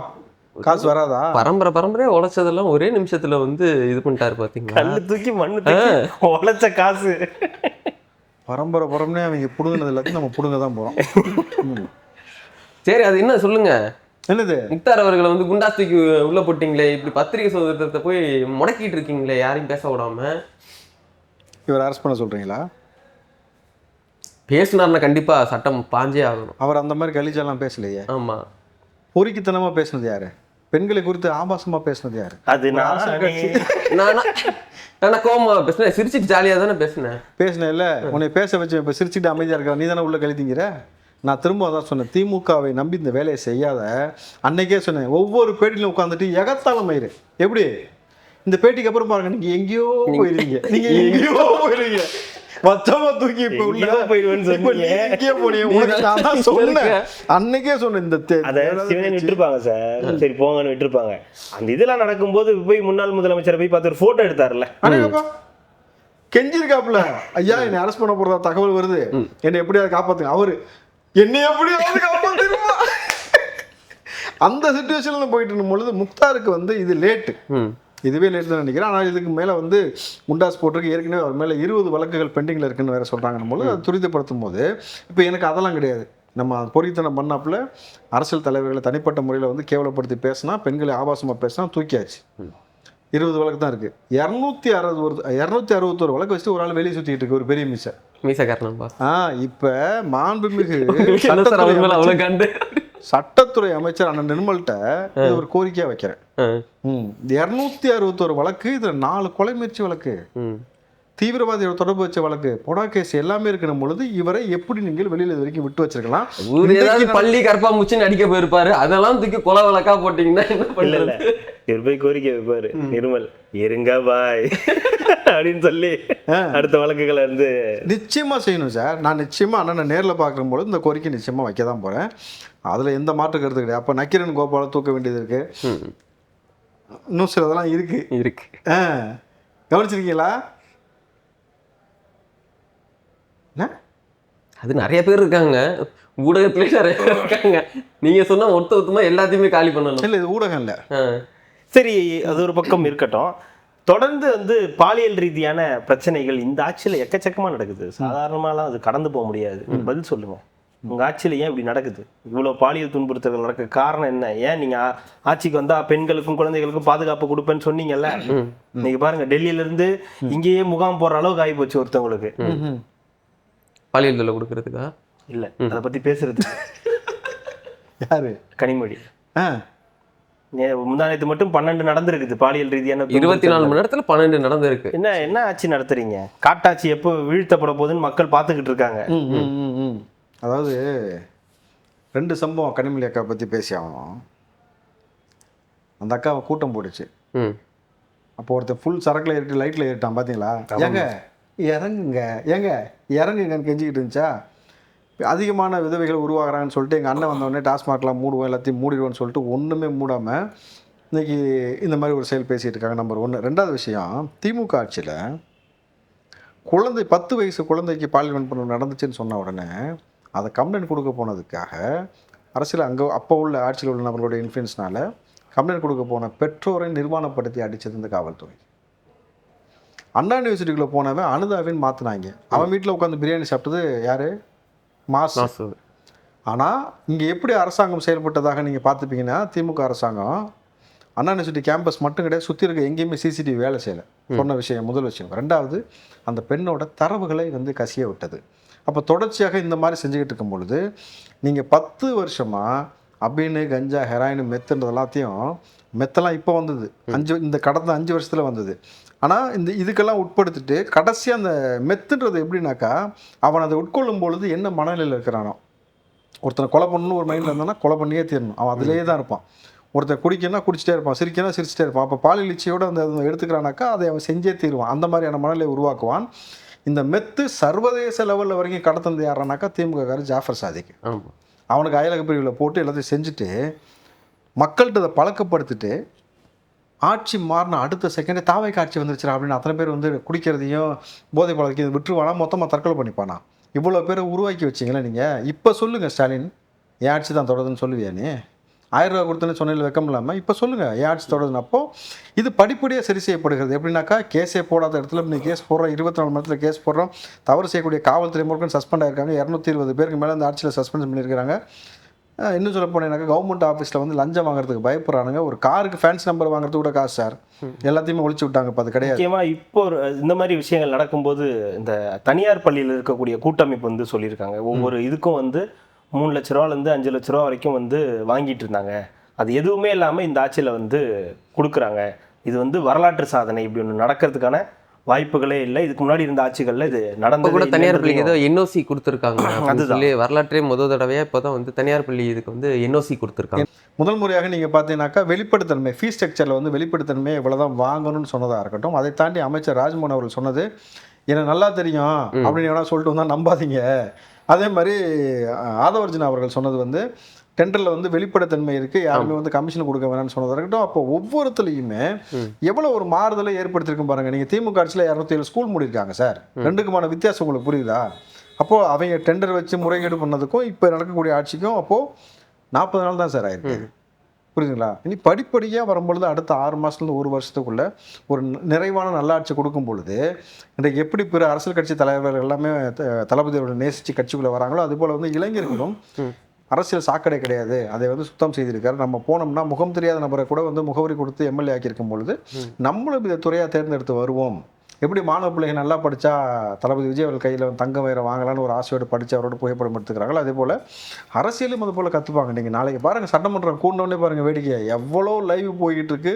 காசு வராதா? பரம்பரையாக உழைச்சதெல்லாம் ஒரே நிமிஷத்தில் வந்து இது பண்ணிட்டாரு பார்த்தீங்களா? கல்லு தூக்கி மண்ணு தூக்கி உழைச்ச காசு. பரம்பரை அவங்க பிடுங்கினது எல்லாத்தையும் நம்ம பிடுங்க தான் போகிறோம். சரி, அது என்ன சொல்லுங்க. என்னது, முக்தார் அவர்களை வந்து குண்டாஸ்திக்கு உள்ள போட்டிங்களே, இப்படி பத்திரிகை சுதந்திரத்தை போய் முடக்கிட்டு இருக்கீங்களே யாரையும் பேச விடாம. இவர் அரெஸ்ட் பண்ண சொல்கிறீங்களா? பேசினார்னா கண்டிப்பாக சட்டம் பாஞ்சே ஆகணும். அவர் அந்த மாதிரி கலிஜெல்லாம் பேசலையே. ஆமாம், பொறுக்கித்தனமாக பேசுனது யாரு? பெண்களை குறித்து ஆபாசமா பேசுனது யாரு? அது நான் கோமா பேசுனேன், சிரிச்சுட்டு ஜாலியா தானே பேசினேன் இல்ல, உன்னை பேச வச்சு இப்ப சிரிச்சுட்டு அமைதியா இருக்க நீ தானே உள்ள கழித்தீங்கிற. நான் திரும்ப அதான் சொன்னேன், திமுகவை நம்பி இந்த வேலையை செய்யாத. அன்னைக்கே சொன்னேன், ஒவ்வொரு பேட்டிலும் உட்காந்துட்டு எகத்தாளம் மயிறு. எப்படி இந்த பேட்டிக்கு அப்புறம் பாருங்க, நீங்க எங்கேயோ போயிருவீங்க, நீங்க எங்கேயோ போயிருவீங்க, மொத்தமா தூக்கி இப்ப உள்ள அன்னைக்கே சொன்னேன். இந்த விட்டுருப்பாங்க சார், சரி போங்கன்னு விட்டுருப்பாங்க. அந்த இதெல்லாம் நடக்கும்போது போய் முன்னாள் முதலமைச்சரை போய் பார்த்து ஒரு போட்டோ எடுத்தாருல்ல, கெஞ்சிருக்காப்புல, ஐயா என்னை அரெஸ்ட் பண்ண போறதா தகவல் வருது, என்னை எப்படியாவது காப்பாத்துங்க. அவரு என்னை எப்படியாவது காப்பாத்துருமா. அந்த சிச்சுவேஷன்ல போயிட்டு இருக்கும் பொழுது முக்தாருக்கு வந்து இது லேட்டு, இதுவே லேட் தான் நினைக்கிறேன். ஆனால் இதுக்கு மேலே வந்து முண்டாஸ் போட்டிருக்கு, ஏற்கனவே அவர் மேலே 20 வழக்குகள் பெண்டிங்கில் இருக்குன்னு வேற சொல்கிறாங்கன்னு போது அதை துரிதப்படுத்தும் போது இப்போ எனக்கு அதெல்லாம் கிடையாது. நம்ம பொறித்தனம் பண்ணாப்புல அரசியல் தலைவர்களை தனிப்பட்ட முறையில் வந்து கேவலப்படுத்தி பேசினா, பெண்களை ஆபாசமாக பேசினா தூக்கியாச்சு. 20 வழக்கு தான் இருக்குது. 261 வழக்கு வச்சுட்டு ஒரு ஆள் வெளியே சுற்றிட்டு இருக்கு, ஒரு பெரிய மீசக்காரன்பா. இப்போ மாண்புமிகு சட்டத்துறை அமைச்சர் அண்ணன் நிர்மல்கிட்ட ஒரு கோரிக்கையா வைக்கிறேன். 261 வழக்கு, இதுல 4 கொலை முயற்சி வழக்கு, தீவிரவாதியோட தொடர்பு வச்ச வழக்கு, பொடா கேஸ் எல்லாமே இருக்கிற பொழுது இவரை எப்படி நீங்கள் வெளியில இது வரைக்கும் விட்டு வச்சிருக்கலாம்? பள்ளி கற்பா முச்சுன்னு அடிக்க போயிருப்பாரு, அதெல்லாம் தூக்கி கொலை வழக்கா போட்டீங்கன்னா என்ன பண்ணல. இவர் போய் கோரிக்கை வைப்பாரு, நிர்மல் இருங்க பாய் அப்படின்னு சொல்லி அடுத்த வழக்குகளை வந்து நிச்சயமா செய்யணும் சார். நான் நிச்சயமா அண்ணனை நேரில் பார்க்கும்போது இந்த கோரிக்கை நிச்சயமா வைக்க தான் போறேன். அதுல எந்த மாற்று கருத்து கிடையாது. அப்ப நக்கீரன் கோபாலை தூக்க வேண்டியது இருக்கு, இன்னும் சிலதெல்லாம் இருக்கு. கவனிச்சிருக்கீங்களா? அது நிறைய பேர் இருக்காங்க, ஊடகத்திலே நிறைய பேர் இருக்காங்க. நீங்க சொன்னா மொத்தமா எல்லாத்தையுமே காலி பண்ணணும். இல்ல இது ஊடகம் இல்ல. சரி, அது ஒரு பக்கம் இருக்கட்டும். தொடர்ந்து வந்து பாலியல் ரீதியான பிரச்சனைகள் இந்த ஆட்சியில் எக்கச்சக்கமா நடக்குது. சாதாரணமாலாம் அது கடந்து போக முடியாது. பதில் சொல்லுங்க, உங்க ஆட்சியில ஏன் இப்படி நடக்குது? இவ்வளவு பாலியல் துன்புறுத்தல்கள் நடக்க காரணம் என்ன? ஏன் நீங்க ஆட்சிக்கு வந்தா பெண்களுக்கும் குழந்தைகளுக்கும் பாதுகாப்பு கொடுப்பேன்னு சொன்னீங்கல்ல, நீங்க பாருங்க டெல்லியில இருந்து இங்கேயே முகாம் போற அளவுக்கு ஆகி போச்சு ஒருத்தவங்களுக்கு. பாலியல் தொல்லை கொடுக்கறதுக்கா? இல்ல, அதை பத்தி பேசுறது யாரு? கனிமொழி. முந்தானத்து மட்டும் 12 நடந்திருக்குது பாலியல் ரீதியான. 24 மணி நேரத்துல 12 நடந்திருக்கு. என்ன ஆட்சி நடத்துறீங்க? காட்டாட்சி எப்போ வீழ்த்தப்பட போகுதுன்னு மக்கள் பார்த்துக்கிட்டு இருக்காங்க. அதாவது 2 சம்பவம் கனிமொழி அக்கா பற்றி பேசி ஆகணும். அந்த அக்காவை கூட்டம் போட்டுச்சு. அப்போ ஒருத்தர் ஃபுல் சரக்கில் ஏறிட்டு லைட்டில் ஏறிட்டான் பார்த்தீங்களா? ஏங்க இறங்குங்கன்னு கெஞ்சிக்கிட்டு இருந்துச்சா? அதிகமான விதவைகள் உருவாகிறாங்கன்னு சொல்லிட்டு எங்கள் அண்ணன் வந்தோடனே டாஸ்மார்க்லாம் மூடுவோம், எல்லாத்தையும் மூடிடுவோன்னு சொல்லிட்டு ஒன்றுமே மூடாமல் இன்றைக்கி இந்த மாதிரி ஒரு செயல் பேசிகிட்டு இருக்காங்க. நம்பர் 1. 2வது விஷயம், திமுக ஆட்சியில் குழந்தை 10 வயசு குழந்தைக்கு பாலியல் வன்புணர்வு நடந்துச்சுன்னு சொன்ன உடனே அதை கம்ப்ளைண்ட் கொடுக்க போனதுக்காக அரசியல் அப்போ உள்ள ஆட்சியில் உள்ள நபர்களுடைய இன்ஃப்ளூயன்ஸ்னால கம்ப்ளைண்ட் கொடுக்க போன பெற்றோரை நிர்வாணப்படுத்தி அடித்தது இந்த காவல்துறை. அண்ணா யூனிவர்சிட்டிக்குள்ளே போனவன் அனுதாவின்னு மாற்றினாங்க. அவன் வீட்டில் உட்காந்து பிரியாணி சாப்பிட்டது யார்? மாசு. ஆனால் இங்கே எப்படி அரசாங்கம் செயல்பட்டதாக நீங்கள் பார்த்துப்பீங்கன்னா, திமுக அரசாங்கம் அண்ணா யூனிவர்சிட்டி கேம்பஸ் மட்டும் கிடையாது, சுற்றி இருக்க எங்கேயுமே சிசிடிவி வேலை செய்யலை. சொன்ன விஷயம் முதல் விஷயம். 2வது, அந்த பெண்ணோட தரவுகளை வந்து கசிய விட்டது. அப்போ தொடர்ச்சியாக இந்த மாதிரி செஞ்சுக்கிட்டு இருக்கும் பொழுது நீங்கள் 10 வருஷமாக அப்படின்னு கஞ்சா, ஹெராயின், மெத்துன்றது எல்லாத்தையும், மெத்தெல்லாம் இப்போ வந்தது, இந்த கடந்த 5 வருஷத்தில் வந்தது. ஆனால் இதுக்கெல்லாம் உட்படுத்திட்டு கடைசியாக அந்த மெத்துன்றது எப்படின்னாக்கா, அவன் அதை உட்கொள்ளும் பொழுது என்ன மனநிலையில் இருக்கிறானோ, ஒருத்தனை கொலை பண்ணணும்னு ஒரு மைண்டில் இருந்தானா கொலை பண்ணியே தீரணும், அவன் அதிலே தான் இருப்பான். ஒருத்தர் குடிக்கனா குடிச்சிட்டே இருப்பான், சிரிக்கனா சிரிச்சிட்டே இருப்பான். அப்போ பாலியல் இச்சையோடு அந்த எடுத்துக்கிறானாக்கா அதை அவன் செஞ்சே தீருவான். அந்த மாதிரியான மனநிலையை உருவாக்குவான். இந்த மெத்து சர்வதேச லெவலில் வரைக்கும் கடத்தந்து யாரானாக்கா திமுககாரர் ஜாஃபர் சாதிக். அவனுக்கு அயலக பிரிவில் போட்டு எல்லாத்தையும் செஞ்சுட்டு மக்கள்கிட்ட அதை பழக்கப்படுத்திட்டு ஆட்சி மாறின அடுத்த செகண்டே தாவைக்கு ஆட்சி வந்துருச்சு அப்படின்னு அத்தனை பேர் வந்து குடிக்கிறதையும் போதை பழக்கம் விட்டுருவானா, மொத்தமாக தற்கொலை பண்ணிப்பானா? இவ்வளோ பேரை உருவாக்கி வச்சிங்களே நீங்கள். இப்போ சொல்லுங்கள் ஸ்டாலின், என் ஆட்சி தான் தொடருதுன்னு சொல்லுவியா? நீ 1000 ரூபா கொடுத்தோன்னு சொன்னையில் வெக்கம் இல்லாமல் இப்போ சொல்லுங்கள் என் ஆட்சி தொடருதுன்னு. அப்போ இது படிப்படியாக சரி செய்யப்படுகிறது. எப்படின்னாக்கா, கேஸே போடாத இடத்துல நீ கேஸ் போடுறோம், 24 மணி நேரத்தில் கேஸ் போடுறோம், தவறு செய்யக்கூடிய காவல்துறை முழுக்க சஸ்பெண்ட் ஆகிருக்காங்க. 220 பேருக்கு மேலே அந்த ஆட்சியில் சஸ்பெண்ட் பண்ணியிருக்கிறாங்க. இன்னும் சொல்ல போனேன்னாக்கா, கவர்மெண்ட் ஆஃபீஸில் வந்து லஞ்சம் வாங்குறதுக்கு பயப்படுறானுங்க. ஒரு காருக்கு ஃபேன்ஸ் நம்பர் வாங்குறதுக்கு கூட காசு சார், எல்லாத்தையுமே ஒழிச்சு விட்டாங்க. இப்போ அது கிடையாது. முக்கியமாக இப்போ இந்த மாதிரி விஷயங்கள் நடக்கும்போது இந்த தனியார் பள்ளியில் இருக்கக்கூடிய கூட்டமைப்பு வந்து சொல்லியிருக்காங்க, ஒவ்வொரு இதுக்கும் வந்து 3 லட்ச ரூபாலேருந்து 5 லட்ச ரூபா வரைக்கும் வந்து வாங்கிட்டு இருந்தாங்க. அது எதுவுமே இல்லாமல் இந்த ஆட்சியில் வந்து கொடுக்குறாங்க. இது வந்து வரலாற்று சாதனை, இப்படி ஒன்று நடக்கிறதுக்கான வாய்ப்புகளே இல்லை. இதுக்கு முன்னாடி இருந்த ஆட்சிகளில் இது நடந்து கூட தனியார் பள்ளிக்கு ஏதோ என்ஓசி கொடுத்துருக்காங்க. அதுதான் வரலாற்றே தடவையா இப்போதான் வந்து தனியார் பள்ளி இதுக்கு வந்து என்ஓசி கொடுத்துருக்காங்க. முதல் முறையாக நீங்கள் பார்த்தீங்கன்னாக்கா வெளிப்படைத்தன்மை ஃபீஸ் ஸ்ட்ரக்சரில் வந்து வெளிப்படைத்தன்மை இவ்வளோதான் வாங்கணும்னு சொன்னதாக இருக்கட்டும். அதை தாண்டி அமைச்சர் ராஜ்மோகன் அவர்கள் சொன்னது எனக்கு நல்லா தெரியும் அப்படின்னு எவ்வளோ சொல்லிட்டு வந்தால் நம்பாதீங்க. அதே மாதிரி ஆதவர்ஜுனா அவர்கள் சொன்னது வந்து டெண்டரில் வந்து வெளிப்படைத்தன்மை இருக்குது, யாருமே வந்து கமிஷன் கொடுக்க வேணாம்னு சொன்னதாக இருக்கட்டும். அப்போ ஒவ்வொருத்துலையுமே எவ்வளோ ஒரு மாறுதலை ஏற்படுத்தியிருக்கும் பாருங்கள். நீங்கள் திமுக ஆட்சியில் 207 ஸ்கூல் மூடிருக்காங்க சார். ரெண்டுக்குமான வித்தியாசம் உங்களுக்கு புரியுதா? அப்போது அவங்க டெண்டர் வச்சு முறைகேடு பண்ணதுக்கும் இப்போ நடக்கக்கூடிய ஆட்சிக்கும் அப்போது 40 நாள் தான் சார் ஆயிருக்கு. புரியுதுங்களா? இனி படிப்படியாக வரும்பொழுது அடுத்த 6 மாதத்துலேருந்து 1 வருஷத்துக்குள்ள ஒரு நிறைவான நல்லாட்சி கொடுக்கும் பொழுது இன்றைக்கு எப்படி பிற அரசியல் கட்சி தலைவர்கள் எல்லாமே தளபதி அவர்கள் நேசித்து கட்சிக்குள்ளே வராங்களோ அதுபோல் வந்து இளைஞர்களும் அரசியல் சாக்கடை கிடையாது, அதை வந்து சுத்தம் செய்திருக்காரு. நம்ம போனோம்னா முகம் தெரியாத நபரை கூட வந்து முகவரி கொடுத்து எம்எல்ஏ ஆக்கியிருக்கும் பொழுது நம்மளும் இதை துறையாக தேர்ந்தெடுத்து வருவோம். எப்படி மாணவ பிள்ளைகள் நல்லா படித்தா தளபதி விஜய் அவர்கள் கையில் தங்க வயிறை வாங்கலான்னு ஒரு ஆசையோடு படித்து அவரோட புகைப்படம் எடுத்துக்கிறாங்களோ அதே போல் அரசியலும் அது போல் கற்றுப்பாங்க. நீங்கள் நாளைக்கு பாருங்கள் சட்டமன்றம் கூண்டோடனே பாருங்கள் வேடிக்கை எவ்வளோ லைவ் போய்கிட்டு இருக்கு,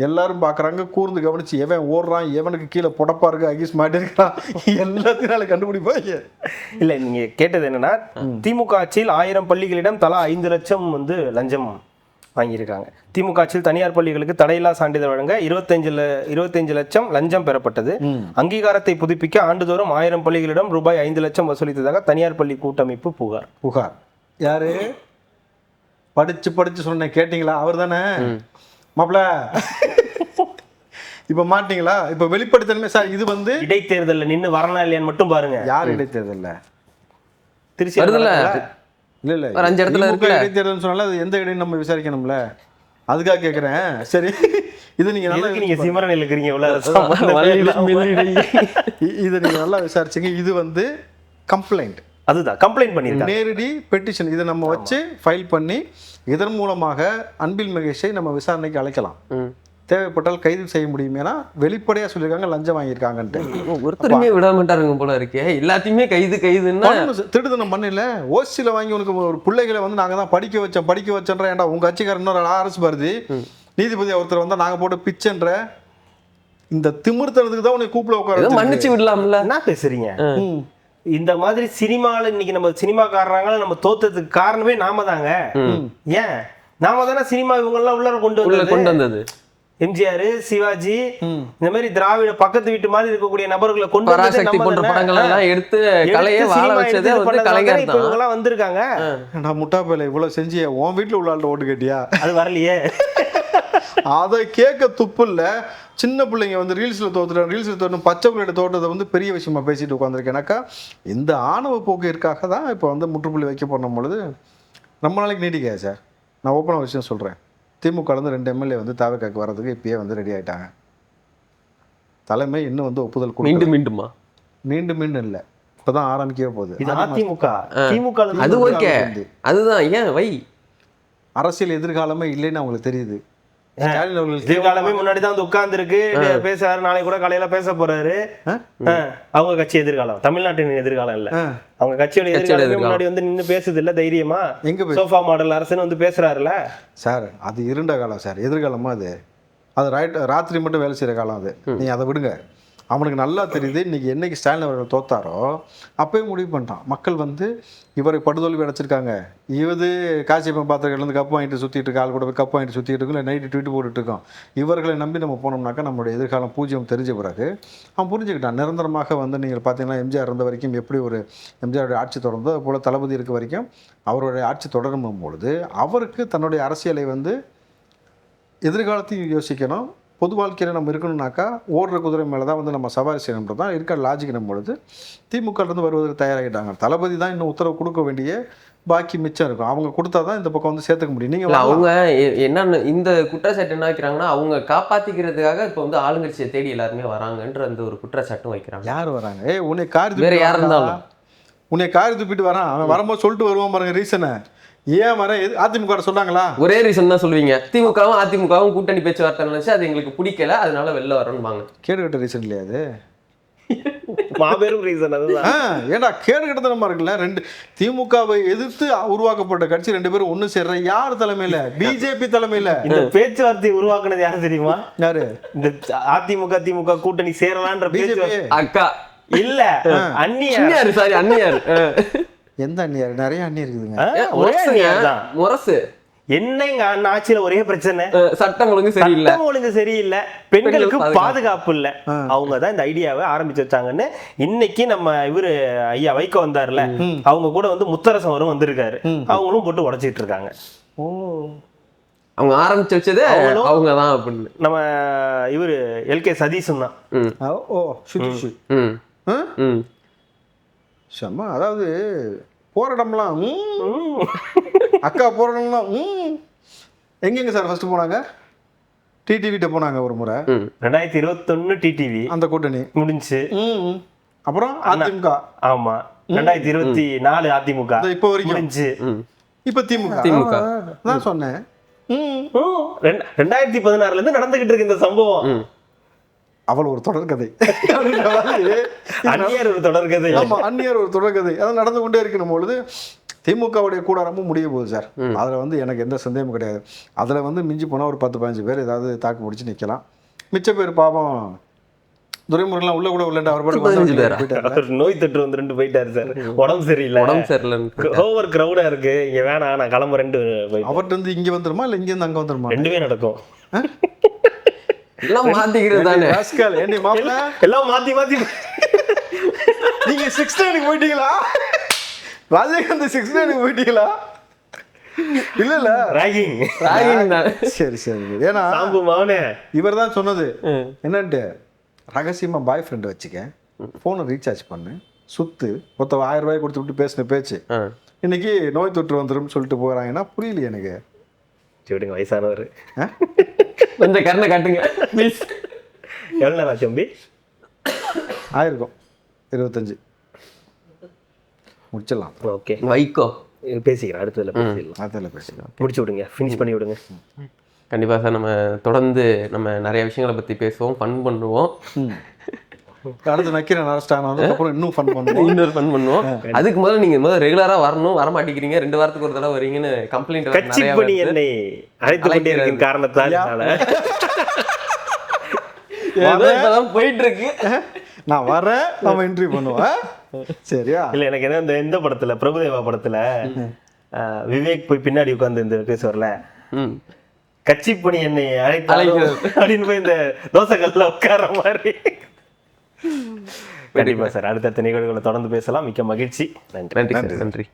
எல்லாரும் பார்க்குறாங்க. கூர்ந்து கவனித்து எவன் ஓடுறான், எவனுக்கு கீழே புடப்பா இருக்கு, அகீஸ் மாட்டிருக்கான், எல்லாத்தையும் நாளைக்கு கண்டுபிடிப்பாங்க. இல்லை, நீங்கள் கேட்டது என்னன்னா திமுக ஆட்சியில் 1000 பள்ளிகளிடம் தலா 5 லட்சம் வந்து லஞ்சம் வாங்கியிருக்காங்க. திமுக ஆட்சியில் தனியார் பள்ளிகளுக்கு தடையில்லா சான்றிதழ் வழங்க 25 லட்சம் லஞ்சம் பெறப்பட்டது. அங்கீகாரத்தை புதுப்பிக்க ஆண்டுதோறும் 1000 பள்ளிகளிடம் ரூபாய் 5 லட்சம் வசூலித்ததாக தனியார் பள்ளி கூட்டமைப்பு புகார். யாரு படிச்சு சொன்னேன் கேட்டீங்களா? அவர் தானே மாப்பிள்ள. இப்ப மாட்டீங்களா? இப்ப வெளிப்படுத்தணுமே சார். இது வந்து இடைத்தேர்தலில் நின்று வரணும் இல்லையான்னு மட்டும் பாருங்க. யார் இடைத்தேர்தல்? திருச்சி இல்ல 5 இடத்துல இருக்கு இடைத்தேர்தல் சொன்னால அது எந்த இடைன்னு நம்ம விசாரிக்கணும்ல, அதுக்காக கேட்குறேன். சரி, இது நீங்க சிமரனில் இருக்கிறீங்க, இதை நீங்க நல்லா விசாரிச்சீங்க. இது வந்து கம்ப்ளைண்ட், அதுதான் கம்ப்ளைண்ட் பண்ணிருக்காங்க, நேரடி பெட்டிஷன். இதை நம்ம வச்சு ஃபைல் பண்ணி இதன் மூலமாக அன்பில் மகேஷை நம்ம விசாரணைக்கு அழைக்கலாம். தேவைப்பட்டால் கைது செய்ய முடியும். ஏன்னா வெளிப்படையா சொல்லியிருக்காங்க லஞ்சம் வாங்கியிருக்காங்கன்ட்டு. ஒருத்தருமே விட மாட்டாருங்க போல இருக்கே, எல்லாத்தையுமே கைதுன்னா திருடுதனம் பண்ணல. ஓசியில் வாங்கி உனக்கு ஒரு பிள்ளைகளை வந்து நாங்கள் தான் படிக்க வச்சோன்ற. ஏன்டா உங்க கட்சிக்காரர் இன்னொரு அரசு பாரதி நீதிபதி ஒருத்தர் வந்தா நாங்க போட்டு பிச்சைன்ற இந்த திமிர்த்தனத்துக்கு தான் உனக்கு கூப்பிட உட்கார மன்னிச்சு விடலாம்ல. என்ன பேசுறீங்க? இந்த மாதிரி சினிமாவில் இன்னைக்கு நம்ம சினிமாக்காரங்க நம்ம தோத்ததுக்கு காரணமே நாம தாங்க. ஏன் நாம தானே சினிமா இவங்கெல்லாம் உள்ள கொண்டு வந்தது. எம்ஜிஆர், சிவாஜி, இந்த மாதிரி திராவிட பக்கத்து வீட்டு மாதிரி இருக்கக்கூடிய நபர்களை கொண்டு எடுத்து கலையை வாழ வச்சதே வந்து கலைஞர் தான். இவங்கெல்லாம் வந்திருக்காங்க. நான் முட்டா பேல இவ்வளவு செஞ்சிய உன் வீட்டுல உள்ள ஆள்கிட்ட ஓட்டு கேட்டியா? அது வரலையே. அதை கேட்க துப்பு இல்ல. சின்ன பிள்ளைங்க வந்து ரீல்ஸ்ல தோத்துட்டு பச்சை பிள்ளையோட தோட்டத்தை வந்து பெரிய விஷயமா பேசிட்டு உட்காந்துருக்கேனாக்கா இந்த ஆணவ போக்கிற்காக தான் இப்போ வந்து முற்றுப்புள்ளி வைக்க போன பொழுது ரொம்ப நாளைக்கு நீடிக்காது சார். நான் ஓப்பனாக விஷயம் சொல்கிறேன். திமுக 2 எம்எல்ஏ வந்து தாவக்காக்கு வர்றதுக்கு இப்பயே வந்து ரெடி ஆகிட்டாங்க. தலைமை இன்னும் வந்து ஒப்புதல் மீண்டும் இல்லை, இப்போதான் ஆரம்பிக்கவே போகுது. திமுக அது ஓகே, அதுதான் ஏன் வை அரசியல் எதிர்காலமே இல்லைன்னு அவங்களுக்கு தெரியுது. எதிர்காலமே முன்னாடி தான் வந்து உட்கார்ந்து இருக்கு, பேசுறாரு. நாளைக்கு கூட காலையில பேச போறாரு. அவங்க கட்சி எதிர்காலம், தமிழ்நாட்டின் எதிர்காலம் இல்ல, அவங்க கட்சியோட எதிர்காலமே முன்னாடி வந்து நின்று பேசுது இல்ல தைரியமா. எங்க சோஃபா மாடல் அரசுன்னு வந்து பேசுறாருல சார். அது இருண்ட காலம் சார், எதிர்காலமா அது ராத்திரி மட்டும் வேலை செய்யற காலம். அது நீங்க அதை விடுங்க. அவனுக்கு நல்லா தெரியுது இன்னைக்கு என்னைக்கு ஸ்டாலின் அவர்கள் தோத்தாரோ அப்பயே முடிவு பண்ணிட்டான். மக்கள் வந்து இவரை படுதோல்வி அடைச்சிருக்காங்க. இது காசியப்பன் பாத்திரங்கள்லேருந்து கப்பு வாங்கிட்டு சுற்றிட்டு இருக்கு, ஆள் கூட போய் கப்பு வாங்கிட்டு சுற்றிட்டு இருக்கும், இல்லை நைட்டு ட்வீட் போட்டுட்டு இருக்கோம். இவர்களை நம்பி நம்ம போனோம்னாக்கா நம்மளுடைய எதிர்காலம் பூஜ்யம் தெரிஞ்ச பிறகு அவன் புரிஞ்சுக்கிட்டான். நிரந்தரமாக வந்து நீங்கள் பார்த்தீங்கன்னா எம்ஜிஆர் இருந்த வரைக்கும் எப்படி ஒரு எம்ஜிஆருடைய ஆட்சி தொடர்ந்தோ அது போல் தளபதி இருக்க வரைக்கும் அவருடைய ஆட்சி தொடரும் பொழுது அவருக்கு தன்னுடைய அரசியலை வந்து எதிர்காலத்தையும் யோசிக்கணும். பொது வாழ்க்கையில் நம்ம இருக்கணும்னாக்கா ஓடுற குதிரை மேலே தான் வந்து நம்ம சவாரி செய்யணுன்றது தான் இருக்கிற லாஜிக் பொழுது திமுகலேருந்து வருவதற்கு தயாராகிட்டாங்க. தளபதி தான் இன்னும் உத்தரவு கொடுக்க வேண்டிய பாக்கி மிச்சம் இருக்கும். அவங்க கொடுத்தா தான் இந்த பக்கம் வந்து சேர்த்துக்க முடியும். நீங்கள் அவங்க என்னன்னு இந்த குற்றச்சாட்டு என்ன வைக்கிறாங்கன்னா அவங்க காப்பாற்றிக்கிறதுக்காக இப்போ வந்து ஆளுங்கட்சியை தேடி எல்லாருமே வராங்கன்ற அந்த ஒரு குற்றச்சாட்டும் வைக்கிறாங்க. யார் வராங்க? உன்னை காரி வேற யார் இருந்தாலும் உன்னை காரி துப்பிட்டு வரான். அவன் வரும்போது சொல்லிட்டு வருவான் பாருங்க ரீசனை. ஏன் வர அதிமுக சொன்னாங்களா? ஒரே ரீசன் தான் சொல்லுவீங்க. திமுகவும் அதிமுகவும் கூட்டணி பேச்சுவார்த்தை நினைச்சு அது எங்களுக்கு பிடிக்கல, அதனால வெளில வரணும்பாங்க. கேடுகட்ட ரீசன் இல்லையா அது? மாபெரும் ரீசன் அதுதான். ஏன்டா கேடு கெட்டத்தனமா இருக்குல்ல. ரெண்டு திமுகவை எதிர்த்து உருவாக்கப்பட்ட கட்சி ரெண்டு பேரும் ஒண்ணு சேர்ற யார் தலைமையில? பிஜேபி தலைமையில. இந்த பேச்சுவார்த்தை உருவாக்குனது யாரு தெரியுமா? யாரு? இந்த அதிமுக திமுக கூட்டணி சேரலான்ற பேச்சுவார்த்தை. அக்கா இல்ல, அண்ணியாரு. சாரி, அண்ணியாரு. எந்த அண்ணியாரு? நிறைய அண்ணி இருக்குதுங்க. ஒரே அண்ணியார் தான். முரசு என்னங்க ஆட்சியில ஒரே பிரச்சனை, சட்டம் ஒழுங்கு சரியில்லை. சட்டம் ஒழுங்கு சரியில்லை, பெண்களுக்கு பாதுகாப்பு இல்ல. அவங்க தான் இந்த ஐடியாவை ஆரம்பிச்சு வச்சாங்கன்னு இன்னைக்கு நம்ம இவரு ஐயா வைகோ வந்தாருல, அவங்க கூட வந்து முத்தரசம் வரும் வந்திருக்காரு, அவங்களும் போட்டு உடைச்சிட்டு இருக்காங்க. ஓ, அவங்க ஆரம்பிச்சு வச்சது அவங்க தான் அப்படின்னு. நம்ம இவரு எல்கே சதீஷும் தான். ஓ, சுஷி. செம்ம. அதாவது போராட்டம்லாம் அக்கா போராட்டம்லாம் எங்கெங்க சார் ஃபர்ஸ்ட் போனாங்க? டிடிவிட்ட போனாங்க ஒரு முறை. 2021 டிடிவி அந்த கூட்டணி முடிஞ்சு. அப்புறம் அதிமுக. ஆமா, 2024 அதிமுக இப்போ வரைக்கும் முடிஞ்சு. இப்ப திமுக. திமுக நான் சொன்னேன். 2016ல இருந்து நடந்துகிட்டு இருக்கு இந்த சம்பவம். அவள் ஒரு தொடர்கதை. அந்நியர் ஒரு தொடர்கதை. ஆமா, அந்நியர் ஒரு தொடர்கதை. அதான் நடந்து கொண்டே இருக்கணும் பொழுது திமுகவுடைய கூடாரமும் முடிய போகுது சார். அதுல வந்து எனக்கு எந்த சந்தேகமும் கிடையாது. அதுல வந்து மிஞ்சி போனா ஒரு 10-15 பேர் ஏதாவது தாக்கு முடிச்சு நிக்கலாம். மிச்ச பேர் பாவம் துரைமுருகன்லாம் உள்ள கூட உள்ளட்டு அவர் பாட்டு நோய் தொற்று வந்து 2 போயிட்டாரு சார். உடம்பு சரியில்லை, ஓவர் கிரௌடா இருக்கு, இங்க வேணாம் நான் கிளம்புறேன். அவர்கிட்ட இருந்து இங்க வந்துருமா இல்ல இங்க இருந்து அங்க வந்துருமா? ரெண்டுமே நடக்கும். எல்லாம் மாத்திக்கிறது தானே. எல்லாம் மாத்தி மாத்தி. நீங்க 6 போயிட்டீங்களா? ராஜேந்திர 6 போயிட்டீங்களா? இல்ல இல்ல, ராகிங் தான். சரி சரி. ஏன்னா இவர் தான் சொன்னது என்னன்ட்டு, ரகசியமா பாய் ஃப்ரெண்ட் வச்சுக்க, போனை ரீசார்ஜ் பண்ணு, சுத்து, மொத்தம் 1000 ரூபாய் கொடுத்து விட்டு பேசின பேச்சு இன்னைக்கு நோய் தொற்று வந்துடும் சொல்லிட்டு போறாங்கன்னா புரியல எனக்கு. விடுங்க, வயசானவர் கொஞ்சம் கருணை காட்டுங்க ப்ளீஸ். எவ்வளோ நேரம் தம்பி ஆயிருக்கும்? 25 முடிச்சிடலாம். ஓகே, வைகோ பேசிக்கிறேன், அடுத்ததுல பேசிடலாம். அதில் பேசிக்கலாம், முடிச்சு விடுங்க, ஃபினிஷ் பண்ணி விடுங்க. கண்டிப்பாக சார், நம்ம தொடர்ந்து நம்ம நிறைய விஷயங்களை பற்றி பேசுவோம், ஃபன் பண்ணுவோம். அடுத்து நக்கீரன் அரெஸ்ட் ஆனதுக்கப்புறம் இன்னும் ஃபன் பண்ணுவோம், இன்னொரு ஃபன் பண்ணுவோம். அதுக்கு முதல்ல நீங்கள் ரெகுலராக வரணும், வர மாட்டேங்கிறீங்க, 2 வாரத்துக்கு ஒரு தடவை வரீங்கன்னு கம்ப்ளைண்ட் நிறைய பண்ணி என்னை அழைத்து கொண்டே இருக்கின்ற காரணத்தால் போயிட்டு இருக்கு. நான் வரேன், நம்ம இன்டர்வியூ பண்ணுவோம். சரியா? இல்ல, எனக்கு என்ன இந்த படத்துல பிரபுதேவா படத்துல விவேக் போய் பின்னாடி உட்கார்ந்து இந்த பேசுவார்ல, கட்சி பணி என்னை அழைக்கிறது அப்படின்னு போய் இந்த தோசை கல்ல உட்கார மாதிரி. கண்டிப்பா சார், அடுத்தடுத்த நிகழ்வுகளை தொடர்ந்து பேசலாம். மிக்க மகிழ்ச்சி. நன்றி. நன்றி.